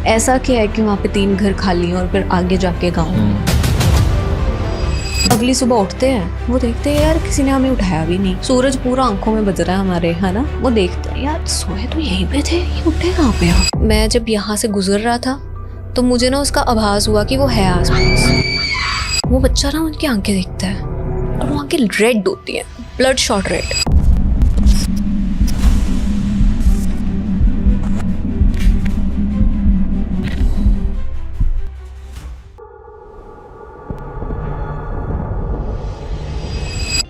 ऐसा क्या है कि वहाँ पे 3 घर खाली हैं और फिर आगे जाके गाँव। अगली सुबह उठते हैं, वो देखते हैं यार किसी ने हमें उठाया भी नहीं, सूरज पूरा आंखों में बज रहा है हमारे, है ना। वो देखते हैं यार सोए तो यहीं पे थे, ये उठे कहाँ पे हैं। मैं जब यहाँ से गुजर रहा था तो मुझे ना उसका आभास हुआ कि वो है आसपास। वो बच्चा ना उनकी आंखें देखता है और वो आंखें रेड होती हैं, bloodshot red.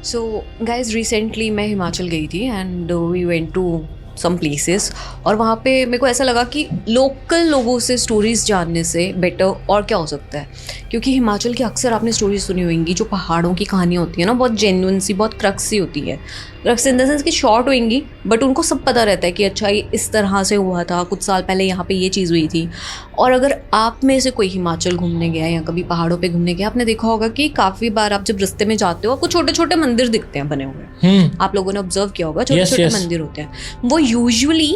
So guys recently मैं हिमाचल गई थी and we went to some places, और वहाँ पे मेरे को ऐसा लगा कि लोकल लोगों से स्टोरीज़ जानने से बेटर और क्या हो सकता है। क्योंकि हिमाचल की अक्सर आपने स्टोरीज सुनी होंगी, जो पहाड़ों की कहानियाँ होती है ना, बहुत जेन्युइन सी, बहुत क्रक्स सी होती है। क्रक्स इन द सेंस कि शॉर्ट होंगी बट उनको सब पता रहता है कि अच्छा ये इस तरह से हुआ था, कुछ साल पहले यहाँ पे ये चीज़ हुई थी। और अगर आप में से कोई हिमाचल घूमने गया या कभी पहाड़ों पे घूमने गया, आपने देखा होगा कि काफ़ी बार आप जब रास्ते में जाते हो आपको छोटे छोटे मंदिर दिखते हैं बने हुए। आप लोगों ने ऑब्जर्व किया होगा, छोटे छोटे मंदिर होते हैं। वो यूजुअली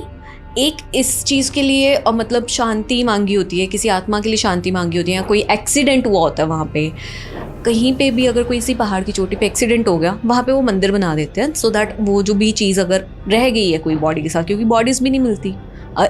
एक इस चीज़ के लिए मतलब शांति मांगी होती है, किसी आत्मा के लिए शांति मांगी होती है, या कोई एक्सीडेंट हुआ होता है वहाँ पे। कहीं पे भी अगर कोई सी पहाड़ की चोटी पे एक्सीडेंट हो गया, वहाँ पे वो मंदिर बना देते हैं सो दैट वो जो भी चीज़ अगर रह गई है कोई बॉडी के साथ, क्योंकि बॉडीज़ भी नहीं मिलती।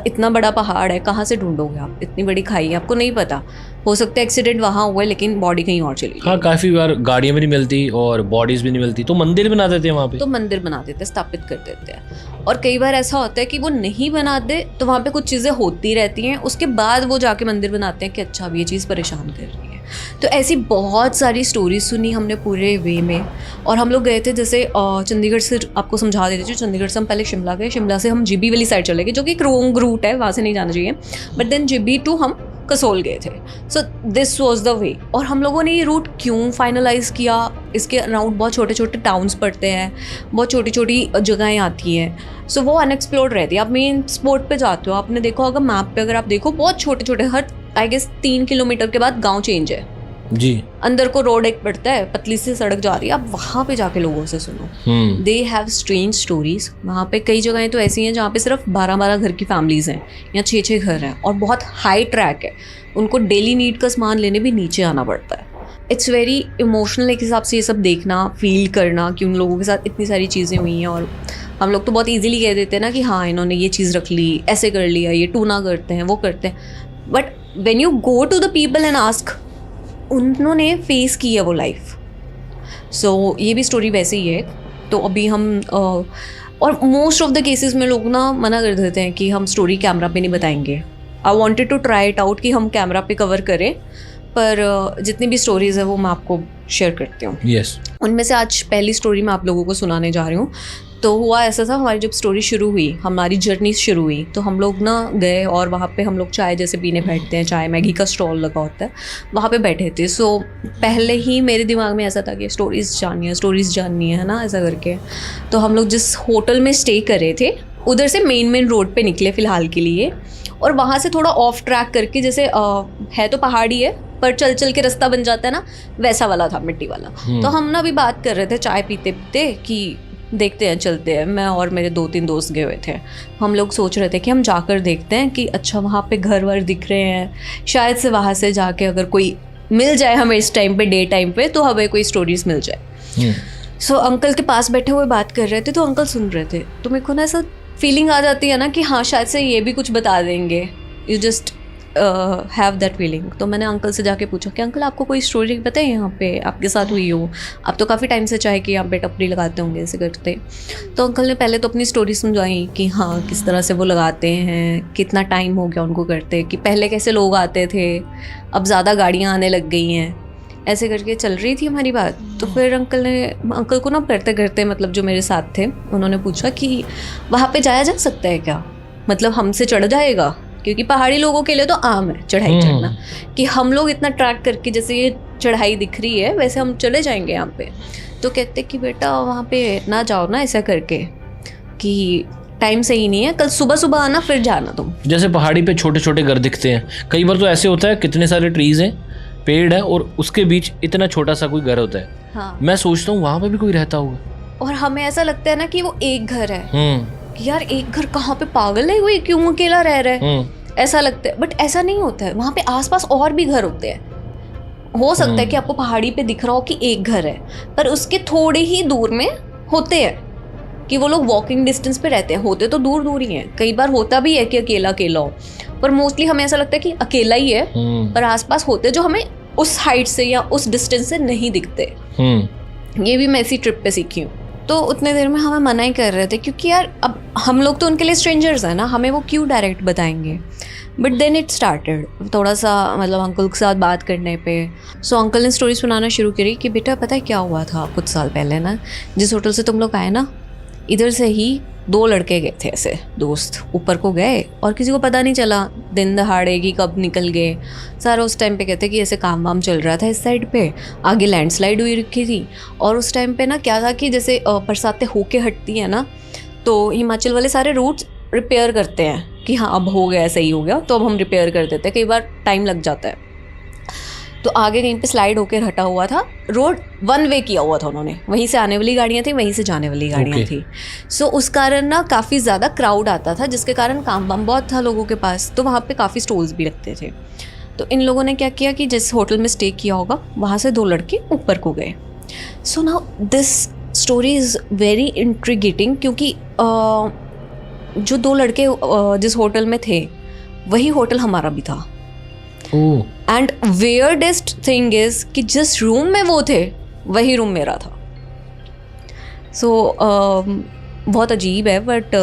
इतना बड़ा पहाड़ है, कहाँ से ढूंढोगे आप, इतनी बड़ी खाई है, आपको नहीं पता। हो सकता है एक्सीडेंट वहाँ हुआ है लेकिन बॉडी कहीं और चली गई। हाँ, काफ़ी बार गाड़ियाँ भी नहीं मिलती और बॉडीज़ भी नहीं मिलती, तो मंदिर बना देते हैं वहाँ पे। तो मंदिर बना देते हैं, स्थापित कर देते हैं। और कई बार ऐसा होता है कि वो नहीं बनाते तो वहाँ पे कुछ चीज़ें होती रहती हैं, उसके बाद वो जाके मंदिर बनाते हैं कि अच्छा अब ये चीज़ परेशान कर रही है। तो ऐसी बहुत सारी स्टोरीज सुनी हमने पूरे वे में। और हम लोग गए थे जैसे चंडीगढ़ से, आपको समझा देते थे, चंडीगढ़ से हम पहले शिमला गए, शिमला से हम जीबी वाली साइड चले गए, जो कि एक रॉन्ग रूट है, वहाँ से नहीं जाना चाहिए। बट देन जीबी टू हम कसोल गए थे। So this was the way. और हम लोगों ने ये रूट क्यों फाइनलाइज किया, इसके अराउंड बहुत छोटे छोटे टाउन्स पड़ते हैं, बहुत छोटी छोटी जगहें आती हैं। सो वो अनएक्सप्लोर्ड रहती है। आप मेन स्पॉट पे जाते हो, आपने देखा होगा मैप पे, अगर आप देखो बहुत छोटे छोटे, हर आई गेस 3 किलोमीटर के बाद गांव चेंज है जी। अंदर को रोड एक पड़ता है, पतली सी सड़क जा रही है, आप वहाँ पे जाके लोगों से सुनो। They have strange stories. वहाँ पे कई जगहें तो ऐसी हैं जहाँ पे सिर्फ 12-12 घर की फैमिलीज हैं या 6-6 घर हैं और बहुत हाई ट्रैक है, उनको डेली नीड का सामान लेने भी नीचे आना पड़ता है। इट्स वेरी इमोशनल एक हिसाब से ये सब देखना, फील करना कि उन लोगों के साथ इतनी सारी चीज़ें हुई हैं। और हम लोग तो बहुत ईजिली कह देते हैं ना कि हाँ इन्होंने ये चीज़ रख ली, ऐसे कर लिया, ये टूना करते हैं, वो करते हैं। But when you go to the people and ask, उन्होंने फेस की है वो लाइफ। सो ये भी स्टोरी वैसे ही है। तो अभी हम और मोस्ट ऑफ द केसेस में लोग ना मना कर देते हैं कि हम स्टोरी कैमरा पे नहीं बताएंगे। I wanted to try it out कि हम कैमरा पे कवर करें, पर जितनी भी स्टोरीज़ है वो मैं आपको शेयर करती हूँ। यस। उनमें से आज पहली स्टोरी मैं आप लोगों को सुनाने जा रही हूँ। तो हुआ ऐसा था, हमारी जब स्टोरी शुरू हुई, हमारी जर्नी शुरू हुई, तो हम लोग ना गए और वहाँ पे हम लोग चाय जैसे पीने बैठते हैं, चाय मैगी का स्टॉल लगा होता है, वहाँ पे बैठे थे। सो पहले ही मेरे दिमाग में ऐसा था कि स्टोरीज़ जाननी है ना, ऐसा करके। तो हम लोग जिस होटल में स्टे कर रहे थे उधर से मेन रोड पे निकले फ़िलहाल के लिए, और वहाँ से थोड़ा ऑफ ट्रैक करके, जैसे है तो पहाड़ी है पर चल चल के रास्ता बन जाता है ना, वैसा वाला था, मिट्टी वाला। तो हम ना अभी बात कर रहे थे चाय पीते पीते कि देखते हैं, चलते हैं। मैं और मेरे 2-3 दोस्त गए हुए थे। हम लोग सोच रहे थे कि हम जाकर देखते हैं कि अच्छा वहाँ पे घर वर दिख रहे हैं, शायद से वहाँ से जाके अगर कोई मिल जाए हमें इस टाइम पे, डे टाइम पे, तो हमें कोई स्टोरीज मिल जाए। सो अंकल के पास बैठे हुए बात कर रहे थे, तो अंकल सुन रहे थे। तो मेरे को ना ऐसा फीलिंग आ जाती है ना कि हाँ शायद से ये भी कुछ बता देंगे। You just have that feeling. तो मैंने अंकल से जाके पूछा कि अंकल आपको कोई स्टोरी बताए यहाँ पे आपके साथ हुई हो, आप तो काफ़ी टाइम से चाय कि यहाँ पे टपरी लगाते होंगे, ऐसे करते। तो अंकल ने पहले तो अपनी स्टोरी समझाई कि हाँ किस तरह से वो लगाते हैं, कितना टाइम हो गया उनको करते, कि पहले कैसे लोग आते थे, अब ज़्यादा गाड़ियाँ आने लग गई हैं, ऐसे करके चल रही थी हमारी बात। तो फिर अंकल को ना करते करते, मतलब जो मेरे साथ थे, उन्होंने पूछा कि वहाँ पे जाया जा सकता है क्या, मतलब हमसे चढ़ जाएगा, क्योंकि पहाड़ी लोगों के लिए तो आम है चढ़ाई चढ़ना, कि हम लोग इतना ट्रैक करके जैसे ये चढ़ाई दिख रही है वैसे हम चले जाएंगे यहाँ पे। तो कहते कि बेटा वहाँ पे ना जाओ ना, ऐसा करके कि टाइम सही नहीं है, कल सुबह सुबह आना फिर जाना तुम। जैसे पहाड़ी पे छोटे छोटे घर दिखते हैं, कई बार तो ऐसे होता है कितने सारे ट्रीज हैं, पेड़ है, और उसके बीच इतना छोटा सा कोई घर होता है। हाँ। मैं सोचता हूँ वहाँ पे भी कोई रहता होगा, और हमें ऐसा लगता है ना कि वो एक घर है, यार एक घर कहाँ पे, पागल है कोई, क्यों अकेला रह रहा है। ऐसा लगता है, बट ऐसा नहीं होता है। वहाँ पे आसपास और भी घर होते हैं। हो सकता है कि आपको पहाड़ी पे दिख रहा हो कि एक घर है, पर उसके थोड़े ही दूर में होते हैं कि वो लोग वॉकिंग डिस्टेंस पे रहते हैं। होते तो दूर दूर ही हैं, कई बार होता भी है कि अकेला अकेला हो, पर मोस्टली हमें ऐसा लगता है कि अकेला ही है, पर आसपास होते जो हमें उस हाइट से या उस डिस्टेंस से नहीं दिखते। ये भी मैं इसी ट्रिप पे सीखी हूँ। तो उतने देर में हमें मना ही कर रहे थे, क्योंकि यार अब हम लोग तो उनके लिए स्ट्रेंजर्स हैं ना, हमें वो क्यों डायरेक्ट बताएंगे। बट देन इट स्टार्टेड थोड़ा सा, मतलब अंकल के साथ बात करने पे। सो अंकल ने स्टोरी सुनाना शुरू करी कि बेटा पता है क्या हुआ था कुछ साल पहले ना, जिस होटल से तुम लोग आए ना, इधर से ही 2 लड़के गए थे ऐसे दोस्त, ऊपर को गए और किसी को पता नहीं चला दिन दहाड़े की कब निकल गए। सारा उस टाइम पे कहते कि ऐसे काम वाम चल रहा था इस साइड पे, आगे लैंडस्लाइड हुई रखी थी। और उस टाइम पे ना क्या था कि जैसे बरसातें होके हटती हैं ना, तो हिमाचल वाले सारे रूट्स रिपेयर करते हैं कि हाँ अब हो गया, सही हो गया, तो अब हम रिपेयर कर देते हैं। कई बार टाइम लग जाता है। तो आगे कहीं पे स्लाइड होकर हटा हुआ था, रोड 1 वे किया हुआ था उन्होंने, वहीं से आने वाली गाड़ियाँ थी, वहीं से जाने वाली गाड़ियाँ थी। सो उस कारण ना काफ़ी ज़्यादा क्राउड आता था, जिसके कारण काम वाम बहुत था लोगों के पास, तो वहाँ पे काफ़ी स्टॉल्स भी लगते थे। तो इन लोगों ने क्या किया कि जिस होटल में स्टे किया होगा वहाँ से 2 लड़के ऊपर को गए। So now this story is very intriguing, क्योंकि जो 2 लड़के जिस होटल में थे वही होटल हमारा भी था। एंड वियर्डेस्ट थिंग इज कि जिस रूम में वो थे वही रूम मेरा था। सो बहुत अजीब है, बट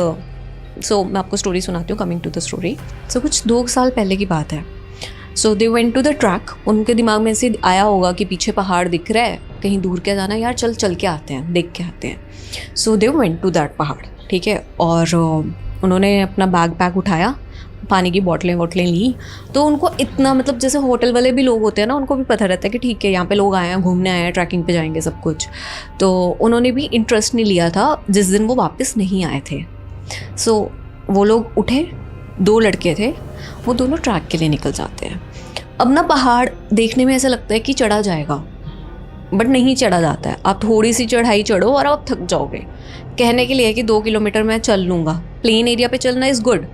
सो मैं आपको स्टोरी सुनाती हूँ। Coming to the story, so कुछ 2 साल पहले की बात है। So they went to the track. उनके दिमाग में ऐसे आया होगा कि पीछे पहाड़ दिख रहा है, कहीं दूर क्या जाना है यार, चल के आते हैं, देख के आते हैं। सो दे वेंट टू दैट पहाड़, ठीक है। और उन्होंने अपना बैग उठाया, पानी की बोतलें ली। तो उनको इतना, मतलब जैसे होटल वाले भी लोग होते हैं ना, उनको भी पता रहता है कि ठीक है यहाँ पे लोग आए हैं, घूमने आए हैं, ट्रैकिंग पे जाएंगे, सब कुछ। तो उन्होंने भी इंटरेस्ट नहीं लिया था जिस दिन वो वापस नहीं आए थे। सो वो लोग उठे, 2 लड़के थे, वो दोनों ट्रैक के लिए निकल जाते हैं। अब ना पहाड़ देखने में ऐसा लगता है कि चढ़ा जाएगा, बट नहीं चढ़ा जाता है। आप थोड़ी सी चढ़ाई चढ़ो और आप थक जाओगे। कहने के लिए है कि 2 किलोमीटर मैं चल लूँगा। प्लेन एरिया पे चलना इज़ गुड,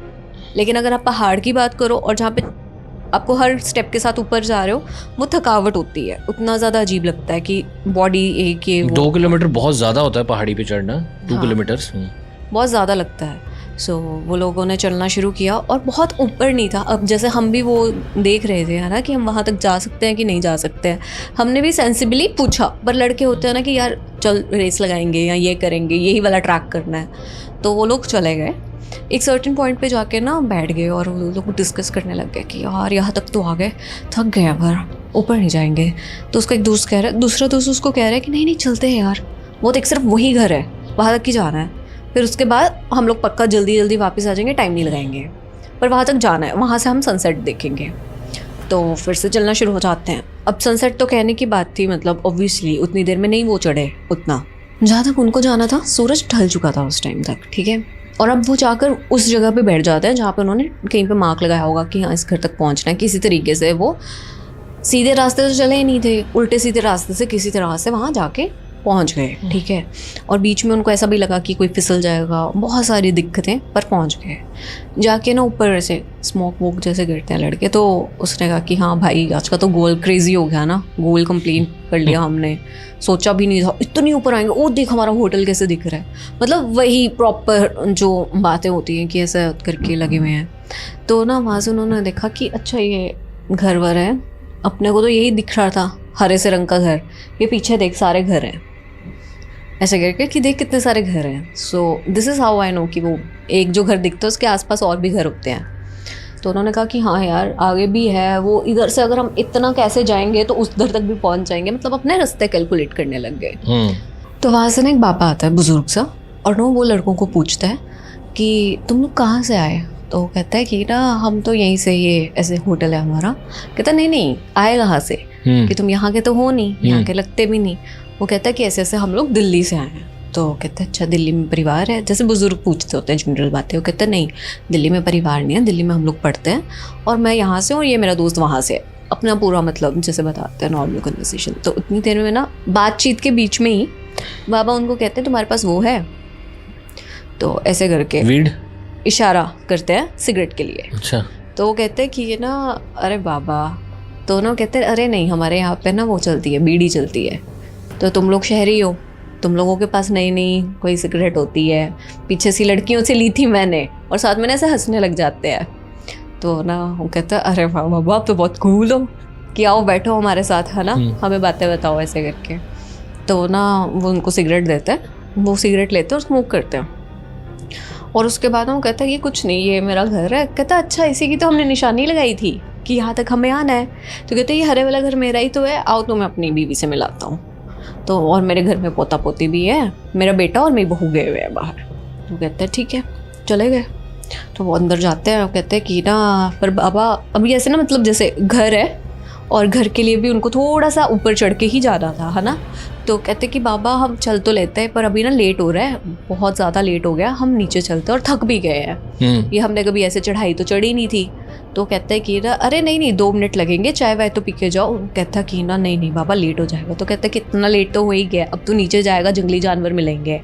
लेकिन अगर आप पहाड़ की बात करो और जहाँ पे आपको हर स्टेप के साथ ऊपर जा रहे हो, वो थकावट होती है। उतना ज़्यादा अजीब लगता है कि बॉडी एक ये 2 किलोमीटर बहुत ज़्यादा होता है पहाड़ी पे चढ़ना। 2 किलोमीटर बहुत ज़्यादा लगता है। सो वो लोगों ने चलना शुरू किया और बहुत ऊपर नहीं था। अब जैसे हम भी वो देख रहे थे ना कि हम वहाँ तक जा सकते हैं कि नहीं जा सकते हैं, हमने भी सेंसिबली पूछा। पर लड़के होते हैं ना कि यार चल रेस लगाएंगे या ये करेंगे, यही वाला ट्रैक करना है, तो वो लोग चले गए। एक सर्टेन पॉइंट पे जाके ना बैठ गए और वो लोग डिस्कस करने लग गए कि यार यहाँ तक तो आ गए, थक गए, पर ऊपर नहीं जाएंगे। तो उसका एक दोस्त कह रहा है, दूसरा दोस्त उसको कह रहा है कि नहीं चलते हैं यार, वो तो एक सिर्फ वही घर है, वहाँ तक ही जाना है, फिर उसके बाद हम लोग पक्का जल्दी वापस आ जाएंगे, टाइम नहीं लगाएंगे, पर वहाँ तक जाना है, वहाँ से हम सनसेट देखेंगे। तो फिर से चलना शुरू हो जाते हैं। अब सनसेट तो कहने की बात थी, मतलब ऑब्वियसली उतनी देर में नहीं वो चढ़े उतना। जहाँ तक उनको जाना था सूरज ढल चुका था उस टाइम तक, ठीक है। और अब वो जाकर उस जगह पे बैठ जाते हैं जहाँ पे उन्होंने कहीं पे मार्क लगाया होगा कि हाँ इस घर तक पहुँचना है। किसी तरीके से वो सीधे रास्ते से चले ही नहीं थे, उल्टे सीधे रास्ते से किसी तरह से वहाँ जाके पहुँच गए, ठीक है। और बीच में उनको ऐसा भी लगा कि कोई फिसल जाएगा, बहुत सारी दिक्कतें, पर पहुँच गए। जाके ना ऊपर ऐसे स्मोक वोक जैसे गिरते हैं लड़के, तो उसने कहा कि हाँ भाई आज का तो गोल क्रेजी हो गया ना, गोल कंप्लीट कर लिया हमने, सोचा भी नहीं था इतनी ऊपर आएंगे। ओ देख हमारा होटल कैसे दिख रहा है, मतलब वही प्रॉपर जो बातें होती हैं कि ऐसा करके लगे हुए हैं। तो ना वहाँ से उन्होंने देखा कि अच्छा ये घर वर है, अपने को तो यही दिख रहा था हरे से रंग का घर, ये पीछे देख सारे घर हैं, ऐसे करके कि देख कितने सारे घर हैं। So this is how I know कि वो एक जो घर दिखता है उसके आसपास और भी घर होते हैं। तो उन्होंने कहा कि हाँ यार आगे भी है, वो इधर से अगर हम इतना कैसे जाएंगे तो उस उधर तक भी पहुंच जाएंगे, मतलब अपने रास्ते कैलकुलेट करने लग गए। तो वहाँ से ना एक बाबा आता है बुजुर्ग सा, और वो लड़कों को पूछता है कि तुम लोग कहाँ से आए। तो कहता है कि ना हम तो यहीं से, ये ऐसे होटल है हमारा। कहता नहीं आए कहाँ से, कि तुम यहाँ के तो हो नहीं, यहाँ के लगते भी नहीं। वो कहता है कि ऐसे ऐसे हम लोग दिल्ली से आए हैं। तो कहते हैं अच्छा दिल्ली में परिवार है, जैसे बुजुर्ग पूछते होते हैं जनरल बातें। वो कहते हैं नहीं दिल्ली में परिवार नहीं है, दिल्ली में हम लोग पढ़ते हैं और मैं यहाँ से और ये मेरा दोस्त वहाँ से, अपना पूरा मतलब जैसे बताते हैं नॉर्मल कन्वर्सेशन। तो उतनी देर में ना बातचीत के बीच में ही बाबा उनको कहते हैं तुम्हारे पास वो है, तो ऐसे करके वीड इशारा करते हैं सिगरेट के लिए। अच्छा। तो वो कहते हैं कि ये ना, अरे बाबा, तो ना वो कहते हैं अरे नहीं, हमारे यहाँ पे ना वो चलती है, बीड़ी चलती है, तो तुम लोग शहरी हो, तुम लोगों के पास नई नई कोई सिगरेट होती है, पीछे सी लड़कियों से ली थी मैंने, और साथ में ना ऐसे हंसने लग जाते हैं। तो ना वो कहता है अरे वाह बाबा, आप तो बहुत कूल हो, कि आओ बैठो हमारे साथ, है ना, हमें बातें बताओ ऐसे करके। तो ना वो उनको सिगरेट देते हैं, वो सिगरेट लेते हैं और स्मोक करते हैं। और उसके बाद वो कहता है ये कुछ नहीं, ये मेरा घर है। कहता है अच्छा, इसी की तो हमने निशानी लगाई थी कि यहाँ तक हमें आना है। तो कहते हैं ये हरे वाला घर मेरा ही तो है, आओ तो मैं अपनी बीवी से मिलाता हूँ। तो और मेरे घर में पोता पोती भी है, मेरा बेटा और मेरी बहू गए हुए हैं बाहर। तो कहते हैं ठीक है, चले गए। तो वो अंदर जाते हैं और कहते हैं कि ना पर बाबा अभी ऐसे ना, मतलब जैसे घर है और घर के लिए भी उनको थोड़ा सा ऊपर चढ़ के ही जाना था, है ना। तो कहते कि बाबा हम चल तो लेते हैं, पर अभी ना लेट हो रहा है, बहुत ज़्यादा लेट हो गया, हम नीचे चलते और थक भी गए हैं, ये हमने कभी ऐसे चढ़ाई तो चढ़ी नहीं थी। तो कहते हैं कि ना अरे नहीं नहीं 2 मिनट लगेंगे, चाय वाय तो पी के जाओ। कहता कि ना नहीं नहीं बाबा लेट हो जाएगा। तो कहते कि इतना लेट तो हो ही गया, अब तू नीचे जाएगा जंगली जानवर मिलेंगे,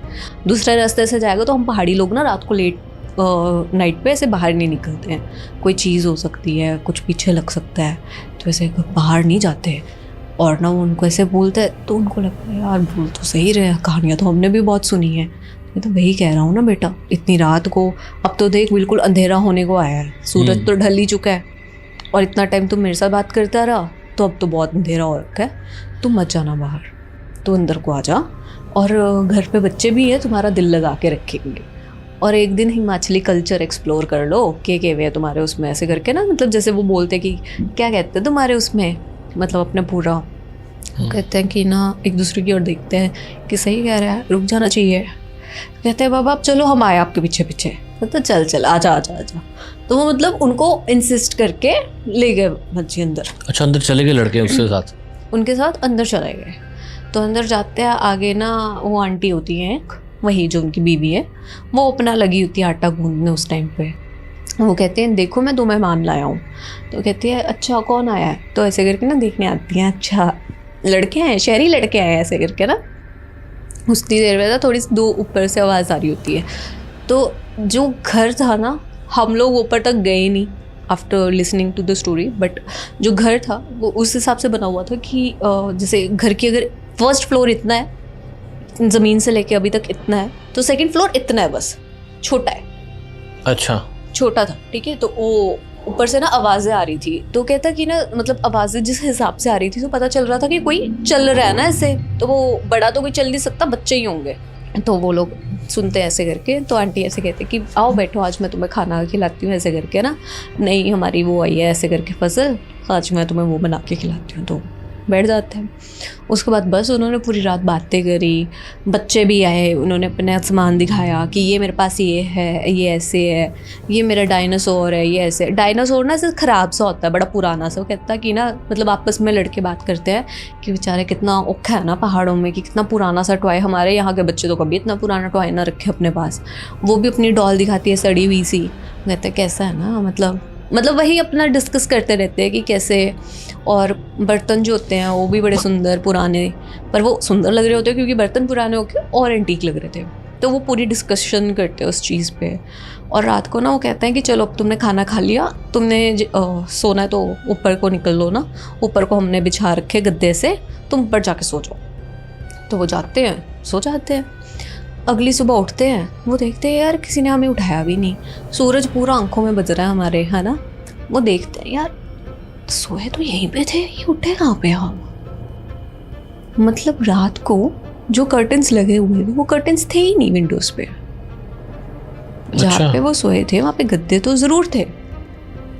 दूसरे रास्ते से जाएगा तो हम पहाड़ी लोग ना रात को लेट नाइट पे ऐसे बाहर नहीं निकलते हैं, कोई चीज़ हो सकती है, कुछ पीछे लग सकता है, तो ऐसे बाहर नहीं जाते। और ना उनको ऐसे बोलते हैं तो उनको लगता है यार बोल तो सही रहे, कहानियाँ तो हमने भी बहुत सुनी है। मैं तो वही कह रहा हूँ ना बेटा, इतनी रात को, अब तो देख बिल्कुल अंधेरा होने को आया है, सूरज तो ढल ही चुका है, और इतना टाइम तुम मेरे साथ बात करता रहा, तो अब तो बहुत अंधेरा हो रखा है, तुम मत जाना बाहर, तो अंदर को आ जा, और घर पे बच्चे भी है, तुम्हारा दिल लगा के रखेंगे, और एक दिन हिमाचली कल्चर एक्सप्लोर कर लो, के वे है तुम्हारे उसमें, ऐसे करके ना, मतलब जैसे वो बोलते कि क्या कहते हैं तुम्हारे उसमें, मतलब अपने पूरा कहते हैं कि ना एक दूसरे की ओर देखते हैं कि सही कह रहा है, रुक जाना चाहिए। कहते हैं बाबा अब चलो हम आए आपके पीछे पीछे। तो चल चल आजा आजा आजा। तो वो मतलब उनको इंसिस्ट करके ले गए बच्चे अंदर। अच्छा अंदर चले गए लड़के उसके साथ? उनके साथ अंदर चले गए। तो अंदर जाते हैं, आगे ना वो आंटी होती हैं एक, वही जो उनकी बीवी है, वो अपना लगी होती है आटा गूंदने उस टाइम पे। वो कहते हैं देखो मैं 2 मेहमान लाया हूँ। तो कहती है अच्छा कौन आया है? तो ऐसे करके ना देखने आती हैं, अच्छा लड़के हैं, शहरी लड़के हैं, ऐसे करके ना। उतनी देर में ना थोड़ी सी 2 ऊपर से आवाज़ आ रही होती है। तो जो घर था ना, हम लोग ऊपर तक गए नहीं after listening to the story, but जो घर था वो उस हिसाब से बना हुआ था कि जैसे घर की अगर फर्स्ट फ्लोर इतना है, ज़मीन से लेके अभी तक इतना है, तो सेकंड फ्लोर इतना है, बस छोटा है। अच्छा छोटा था, ठीक है। तो वो ऊपर से ना आवाज़ें आ रही थी। तो कहता कि ना मतलब आवाज़ें जिस हिसाब से आ रही थी तो पता चल रहा था कि कोई चल रहा है ना ऐसे, तो वो बड़ा तो कोई चल नहीं सकता, बच्चे ही होंगे। तो वो लोग सुनते हैं ऐसे करके। तो आंटी ऐसे कहते कि आओ बैठो, आज मैं तुम्हें खाना खिलाती हूँ, ऐसे करके ना। नहीं हमारी वो आई है ऐसे करके फसल, आज मैं तुम्हें वो बना के खिलाती हूँ। तो बैठ जाते हैं। उसके बाद बस उन्होंने पूरी रात बातें करी, बच्चे भी आए, उन्होंने अपना सामान दिखाया कि ये मेरे पास ये है, ये ऐसे है, ये मेरा डायनासोर है, ये ऐसे। डायनासोर ना ऐसे ख़राब सा होता है, बड़ा पुराना सा। वो कहता कि ना मतलब आपस में लड़के बात करते हैं कि बेचारे कितना औखा है ना पहाड़ों में, कि कितना पुराना सा टॉय, हमारे यहाँ के बच्चे तो कभी इतना पुराना टॉय ना रखे अपने पास। वो भी अपनी डॉल दिखाती है सड़ी हुई सी। कहते कैसा है ना, मतलब वही अपना डिस्कस करते रहते हैं कि कैसे। और बर्तन जो होते हैं वो भी बड़े सुंदर पुराने, पर वो सुंदर लग रहे होते हैं क्योंकि बर्तन पुराने होके और एंटीक लग रहे थे। तो वो पूरी डिस्कशन करते हैं उस चीज़ पे। और रात को ना वो कहते हैं कि चलो अब तुमने खाना खा लिया, तुमने सोना है तो ऊपर को निकल लो ना, ऊपर को हमने बिछा रखे गद्दे से, तुम ऊपर जाके सो जाओ। तो वो जाते हैं, सो जाते हैं। अगली सुबह उठते हैं, वो देखते हैं यार किसी ने हमें उठाया भी नहीं, सूरज पूरा आंखों में बज रहा है हमारे, है ना। वो देखते हैं यार सोए तो यहीं पे थे, ये उठे कहाँ पे हम। मतलब रात को जो कर्टन्स लगे हुए थे वो कर्टन्स थे ही नहीं विंडोज पे। जहाँ पे वो सोए थे वहाँ पे गद्दे तो ज़रूर थे,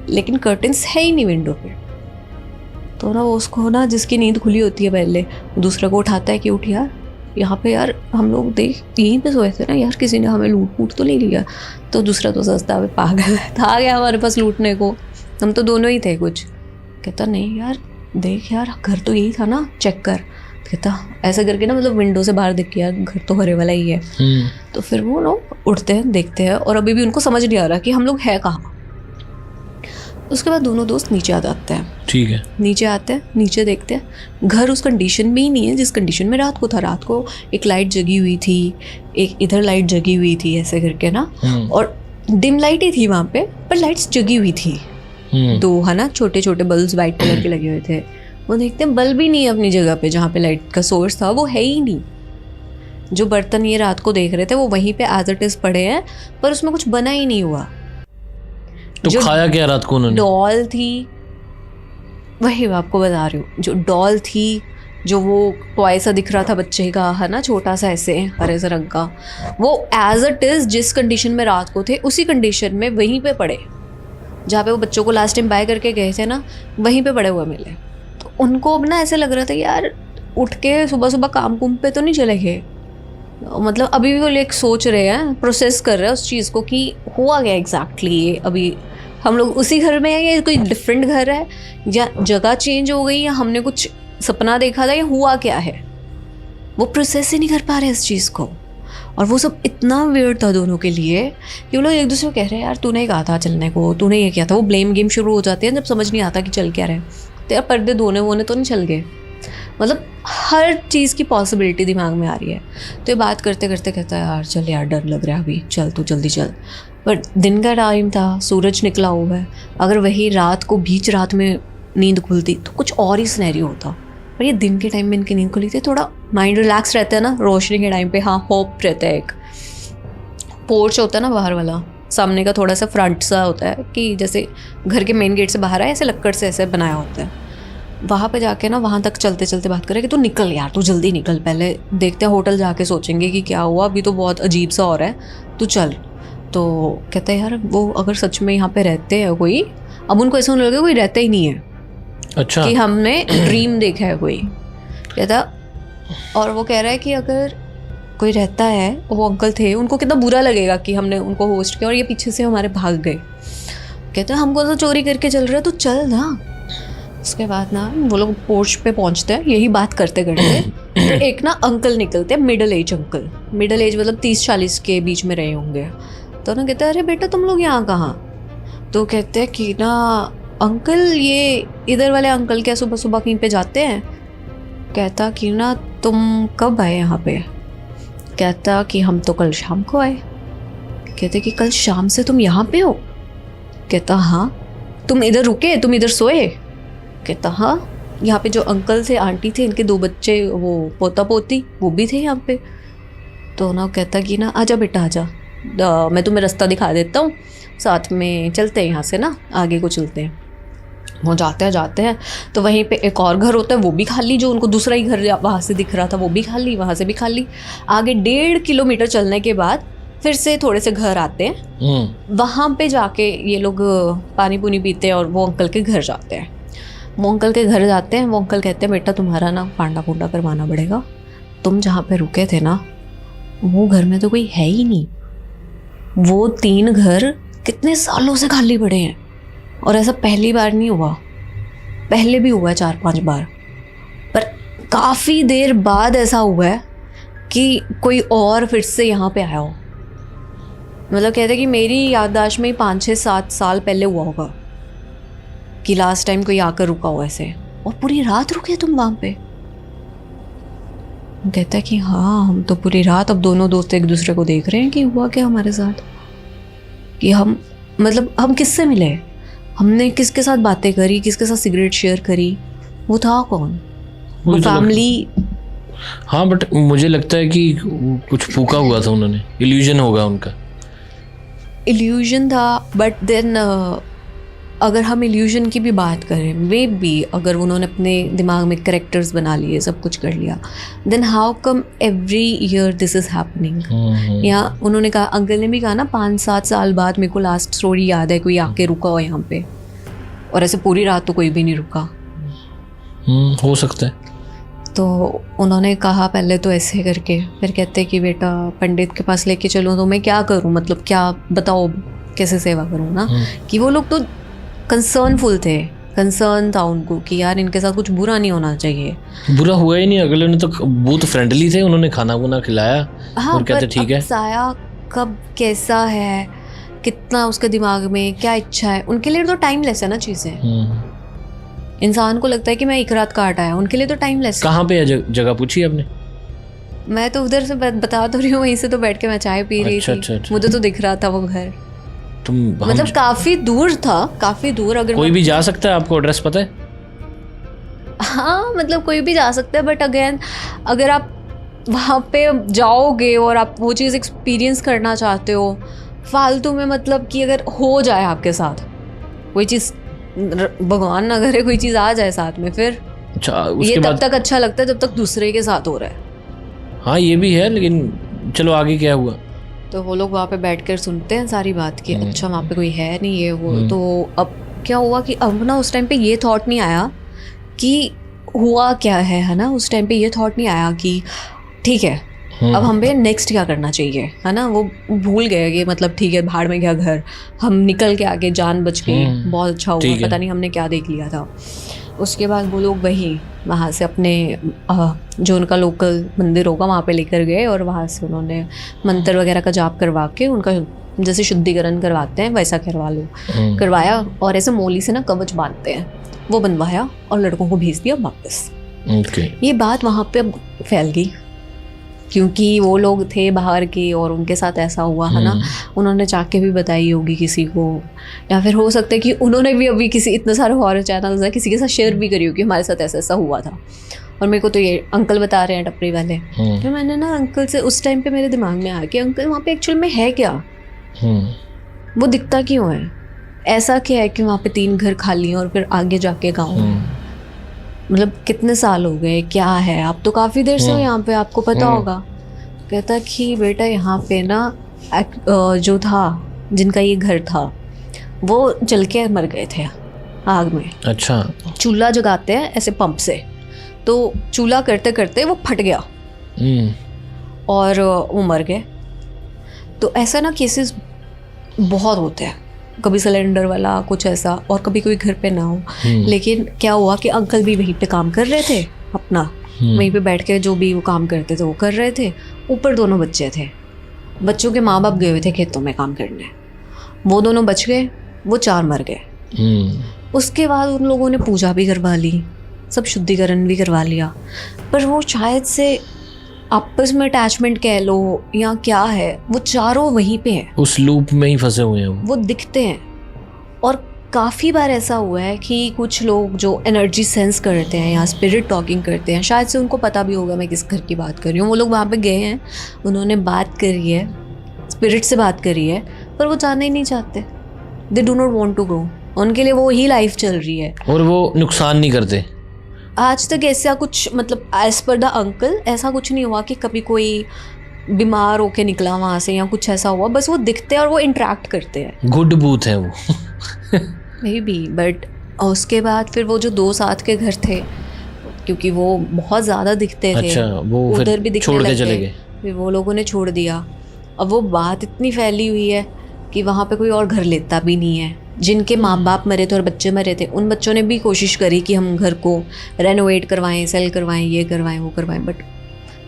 लेकिन कर्टन्स है ही नहीं विंडो पे। तो ना उसको ना जिसकी नींद खुली होती है पहले, दूसरे को उठाता है कि उठ यार, यहाँ पे यार हम लोग देख यहीं पे सोए थे ना यार, किसी ने हमें लूट तो नहीं लिया। तो दूसरा तो सस्ता है, पागल था, आ गया हमारे पास लूटने को, हम तो दोनों ही थे कुछ। कहता नहीं यार देख यार घर तो यही था ना, चेक कर। कहता ऐसा करके ना मतलब विंडो से बाहर देख के यार घर तो हरे वाला ही है। तो फिर वो लोग उठते हैं, देखते हैं, और अभी भी उनको समझ नहीं आ रहा कि हम लोग है कहाँ। उसके बाद दोनों दोस्त नीचे आ जाते हैं। ठीक है, नीचे आते हैं, नीचे देखते हैं घर उस कंडीशन में ही नहीं है जिस कंडीशन में रात को था। रात को एक लाइट जगी हुई थी, एक इधर लाइट जगी हुई थी, ऐसे करके ना, और डिम लाइट ही थी वहाँ पे, पर लाइट्स जगी हुई थी। दो है ना छोटे छोटे बल्ब्स वाइट कलर के लगे हुए थे। वो देखते हैं बल्ब ही नहीं है अपनी जगह पे, जहाँ पे लाइट का सोर्स था वो है ही नहीं। जो बर्तन ये रात को देख रहे थे वो वहीं पे एज इट इज पड़े हैं, पर उसमें कुछ बना ही नहीं हुआ। तो जो खाया क्या रात को उन्होंने? डॉल थी, वही मैं आपको बता रही हूँ, जो डॉल थी, जो वो टॉय सा दिख रहा था बच्चे का है ना, छोटा सा ऐसे हरे से रंग का, वो एज इट इज जिस कंडीशन में रात को थे उसी कंडीशन में वहीं पे पड़े, जहाँ पे वो बच्चों को लास्ट टाइम बाय करके गए थे ना, वहीं पे पड़े हुए मिले। तो उनको अब ना ऐसे लग रहा था यार उठ के सुबह सुबह काम कुम पे तो नहीं चले गए। मतलब अभी भी वो लोग सोच रहे हैं, प्रोसेस कर रहे हैं उस चीज़ को कि हुआ गया एग्जैक्टली ये, अभी हम लोग उसी घर में हैं या कोई डिफरेंट घर है, या जगह चेंज हो गई, या हमने कुछ सपना देखा था, या हुआ क्या है। वो प्रोसेस ही नहीं कर पा रहे इस चीज़ को। और वो सब इतना वियर्ड था दोनों के लिए कि वो लोग एक दूसरे को कह रहे हैं यार तूने ही कहा था चलने को, तूने ये किया था। वो ब्लेम गेम शुरू हो जाती है जब समझ नहीं आता कि चल क्या रहे। तो यार पर्दे धोने वोने तो नहीं चल गए, मतलब हर चीज़ की पॉसिबिलिटी दिमाग में आ रही है। तो ये बात करते करते कहता है यार चल यार डर लग रहा है अभी, चल तू जल्दी चल। बट दिन का टाइम था, सूरज निकला हुआ है, अगर वही रात को बीच रात में नींद खुलती तो कुछ और ही सिनेरियो होता। पर ये दिन के टाइम में इनकी नींद खुली थी, थोड़ा माइंड रिलैक्स रहता है ना रोशनी के टाइम पे। हाँ होप रहता है, एक पोर्च होता है ना बाहर वाला, सामने का थोड़ा सा फ्रंट सा होता है कि जैसे घर के मेन गेट से बाहर आए ऐसे लक्कड़ से ऐसे बनाया होता है। वहाँ पे जाके ना वहाँ तक चलते चलते बात करें कि तू निकल यार, तू जल्दी निकल, पहले देखते हैं होटल जाके सोचेंगे कि क्या हुआ, अभी तो बहुत अजीब सा हो रहा है, तू चल। तो कहते हैं यार वो अगर सच में यहाँ पे रहते हैं कोई, अब उनको ऐसा होने लगे कोई रहता ही नहीं है, अच्छा कि हमने ड्रीम देखा है कोई, कहता। और वो कह रहा है कि अगर कोई रहता है, वो अंकल थे, उनको कितना बुरा लगेगा कि हमने उनको होस्ट किया और ये पीछे से हमारे भाग गए। कहते हैं हमको तो चोरी करके चल रहा है, तो चल ना। उसके बाद ना वो लोग पोर्च पे पहुंचते हैं, यही बात करते करते तो एक ना अंकल निकलते हैं, middle age uncle, middle age मतलब 30-40 के बीच में रहे होंगे। तो ना कहते हैं अरे बेटा तुम लोग यहाँ कहाँ? तो कहते हैं कि ना अंकल ये इधर वाले अंकल क्या सुबह सुबह कहीं पे जाते हैं। कहता कि ना तुम कब आए यहाँ पे? कहता कि हम तो कल शाम को आए। कहते कि कल शाम से तुम यहाँ पे हो? कहता हाँ। तुम इधर रुके, तुम इधर सोए? कहता हाँ। यहाँ पे जो अंकल थे, आंटी थे, इनके 2 बच्चे, वो पोता पोती, वो भी थे यहाँ पे। तो ना कहता कि ना आजा बेटा आजा, मैं तुम्हें रास्ता दिखा देता हूँ, साथ में चलते हैं यहाँ से ना, आगे को चलते हैं। वो जाते हैं तो वहीं पे एक और घर होता है, वो भी खाली, जो उनको दूसरा ही घर वहाँ से दिख रहा था वो भी खाली, वहाँ से भी खाली। आगे 1.5 किलोमीटर चलने के बाद फिर से थोड़े से घर आते हैं, वहाँ पे जाके ये लोग पानी पुनी पीते हैं और वो अंकल के घर जाते हैं। वो अंकल के घर जाते हैं, वो अंकल कहते हैं बेटा तुम्हारा ना पांडा पुंडा करवाना पड़ेगा, तुम जहाँ पे रुके थे ना वो घर में तो कोई है ही नहीं। वो 3 घर कितने सालों से खाली पड़े हैं, और ऐसा पहली बार नहीं हुआ, पहले भी हुआ है 4-5 बार, पर काफ़ी देर बाद ऐसा हुआ है कि कोई और फिर से यहाँ पे आया हो। मतलब कहते हैं कि मेरी याददाश्त में 5-6-7 साल पहले हुआ होगा कि लास्ट टाइम कोई आकर रुका हो ऐसे, और पूरी रात रुके तुम वहाँ पे। कहता है कि हाँ हम तो पूरी रात, अब दोनों दोस्त एक दूसरे को देख रहे हैं कि हुआ क्या हमारे साथ, कि हम मतलब हम किससे मिले, हमने किसके साथ बातें करी, किसके साथ सिगरेट शेयर करी, वो था कौन, वो फैमिली। हाँ बट मुझे लगता है कि कुछ फूका हुआ था उन्होंने, इल्यूजन होगा उनका। इल्यूजन था, बट देन अगर हम इल्यूजन की भी बात करें, वे भी अगर उन्होंने अपने दिमाग में कैरेक्टर्स बना लिए, सब कुछ कर लिया, then how come every year this is happening. या उन्होंने कहा, अंकल ने भी कहा ना 5-7 साल बाद मेरे को लास्ट स्टोरी याद है, कोई आके रुका हो यहाँ पे, और ऐसे पूरी रात तो कोई भी नहीं रुका। हो सकता है। तो उन्होंने कहा पहले तो ऐसे करके, फिर कहते कि बेटा पंडित के पास लेके चलो, तो मैं क्या करूँ, मतलब क्या बताओ कैसे सेवा करूँ ना। कि वो लोग तो कंसर्नफुल थे, कंसर्न था उनको कि यार इनके साथ कुछ बुरा नहीं होना चाहिए। बुरा हुआ ही नहीं, अगले ने तो बहुत फ्रेंडली थे, उन्होंने खाना वाना खिलाया। हाँ, और कहते ठीक है। साया कब कैसा है, कितना उसके दिमाग में क्या इच्छा है, उनके लिए तो टाइमलेस है ना चीज़ें। इंसान को लगता है कि मैं एक रात काट आया, उनके लिए तो टाइमलेस। कहाँ पे है जगह पूछी आपने? मैं तो उधर से बता तो रही हूँ, वहीं से तो बैठ के मैं चाय पी रही थी। मुझे तो दिख रहा था वो घर। तुम मतलब काफ़ी दूर था, काफ़ी दूर। अगर कोई भी जा सकता है, आपको एड्रेस पता है? हाँ मतलब कोई भी जा सकता है, बट अगेन अगर आप वहाँ पे जाओगे और आप वो चीज़ एक्सपीरियंस करना चाहते हो फालतू में, मतलब कि अगर हो जाए आपके साथ कोई चीज़, भगवान ना करे कोई चीज़ आ जाए साथ में, फिर अच्छा ये उसके तब बाद तक अच्छा लगता है जब तक दूसरे के साथ हो रहा है। हाँ ये भी है, लेकिन चलो आगे क्या हुआ? तो वो लोग वहाँ पे बैठकर सुनते हैं सारी बात कि अच्छा वहाँ पे कोई है नहीं है वो। तो अब क्या हुआ कि अब ना उस टाइम पे ये थॉट नहीं आया कि हुआ क्या है ना। उस टाइम पे ये थॉट नहीं आया कि ठीक है अब हमें नेक्स्ट क्या करना चाहिए, है ना। वो भूल गए कि मतलब ठीक है भाड़ में गया घर, हम निकल के आगे, जान बच गई, बहुत अच्छा हुआ, पता नहीं हमने क्या देख लिया था। उसके बाद वो लोग वहाँ से अपने जो उनका लोकल मंदिर होगा वहाँ पे लेकर गए और वहाँ से उन्होंने मंत्र वगैरह का जाप करवा के उनका जैसे शुद्धिकरण करवाते हैं वैसा करवाया और ऐसे मोली से ना कवच बांधते हैं, वो बनवाया और लड़कों को भेज दिया वापस। ये बात वहाँ पे अब फैल गई क्योंकि वो लोग थे बाहर के और उनके साथ ऐसा हुआ है ना। उन्होंने जाके भी बताई होगी किसी को, या फिर हो सकता है कि उन्होंने भी अभी किसी, इतने सारे हॉरर चैनल्स हैं, किसी के साथ शेयर भी करी होगी हमारे साथ ऐसा ऐसा हुआ था। और मेरे को तो ये अंकल बता रहे हैं टपरी वाले। तो मैंने ना अंकल से उस टाइम पे मेरे दिमाग में आया कि अंकल वहाँ पे एक्चुअल में है क्या, वो दिखता क्यों है, ऐसा क्या है कि वहाँ पे 3 घर खाली हैं और फिर आगे जाके गाँव है। मतलब कितने साल हो गए, क्या है, आप तो काफ़ी देर से हो यहाँ पे, आपको पता होगा। कहता कि बेटा यहाँ पे ना जो था जिनका ये घर था वो जल के मर गए थे आग में। अच्छा। चूल्हा जगाते हैं ऐसे पंप से, तो चूल्हा करते करते वो फट गया और वो मर गए। तो ऐसा ना केसेस बहुत होते हैं, कभी सिलेंडर वाला कुछ ऐसा और कभी कोई घर पे ना हो। लेकिन क्या हुआ कि अंकल भी वहीं पे काम कर रहे थे अपना, वहीं पे बैठ के जो भी वो काम करते थे वो कर रहे थे। ऊपर दोनों बच्चे थे, बच्चों के माँ बाप गए हुए थे खेतों में काम करने, वो दोनों बच गए, वो 4 मर गए। उसके बाद उन लोगों ने पूजा भी करवा ली, सब शुद्धिकरण भी करवा लिया, पर वो शायद से आपस में अटैचमेंट कह लो या क्या है, वो चारों वहीं पे हैं, उस लूप में ही फंसे हुए हैं, वो दिखते हैं। और काफ़ी बार ऐसा हुआ है कि कुछ लोग जो एनर्जी सेंस करते हैं या स्पिरिट टॉकिंग करते हैं, शायद से उनको पता भी होगा मैं किस घर की बात कर रही हूँ। वो लोग वहाँ पे गए हैं, उन्होंने बात करी है, स्पिरिट से बात करी है, पर वो जाना ही नहीं चाहते। They do not want to go, उनके लिए वो ही लाइफ चल रही है और वो नुकसान नहीं करते। आज तक ऐसा कुछ, मतलब एज पर द अंकल ऐसा कुछ नहीं हुआ कि कभी कोई बीमार होके निकला वहाँ से या कुछ ऐसा हुआ। बस वो दिखते हैं और वो इंटरेक्ट करते हैं, गुड बूथ है वो मे बी। बट उसके बाद फिर वो जो 2 साथ के घर थे, क्योंकि वो बहुत ज़्यादा दिखते थे, अच्छा, वो उधर भी दिखने लग गए, फिर वो लोगों ने छोड़ दिया। अब वो बात इतनी फैली हुई है कि वहाँ पे कोई और घर लेता भी नहीं है। जिनके माँ बाप मरे थे और बच्चे मरे थे, उन बच्चों ने भी कोशिश करी कि हम घर को रेनोवेट करवाएं, सेल करवाएं, ये करवाएं, वो करवाएं, बट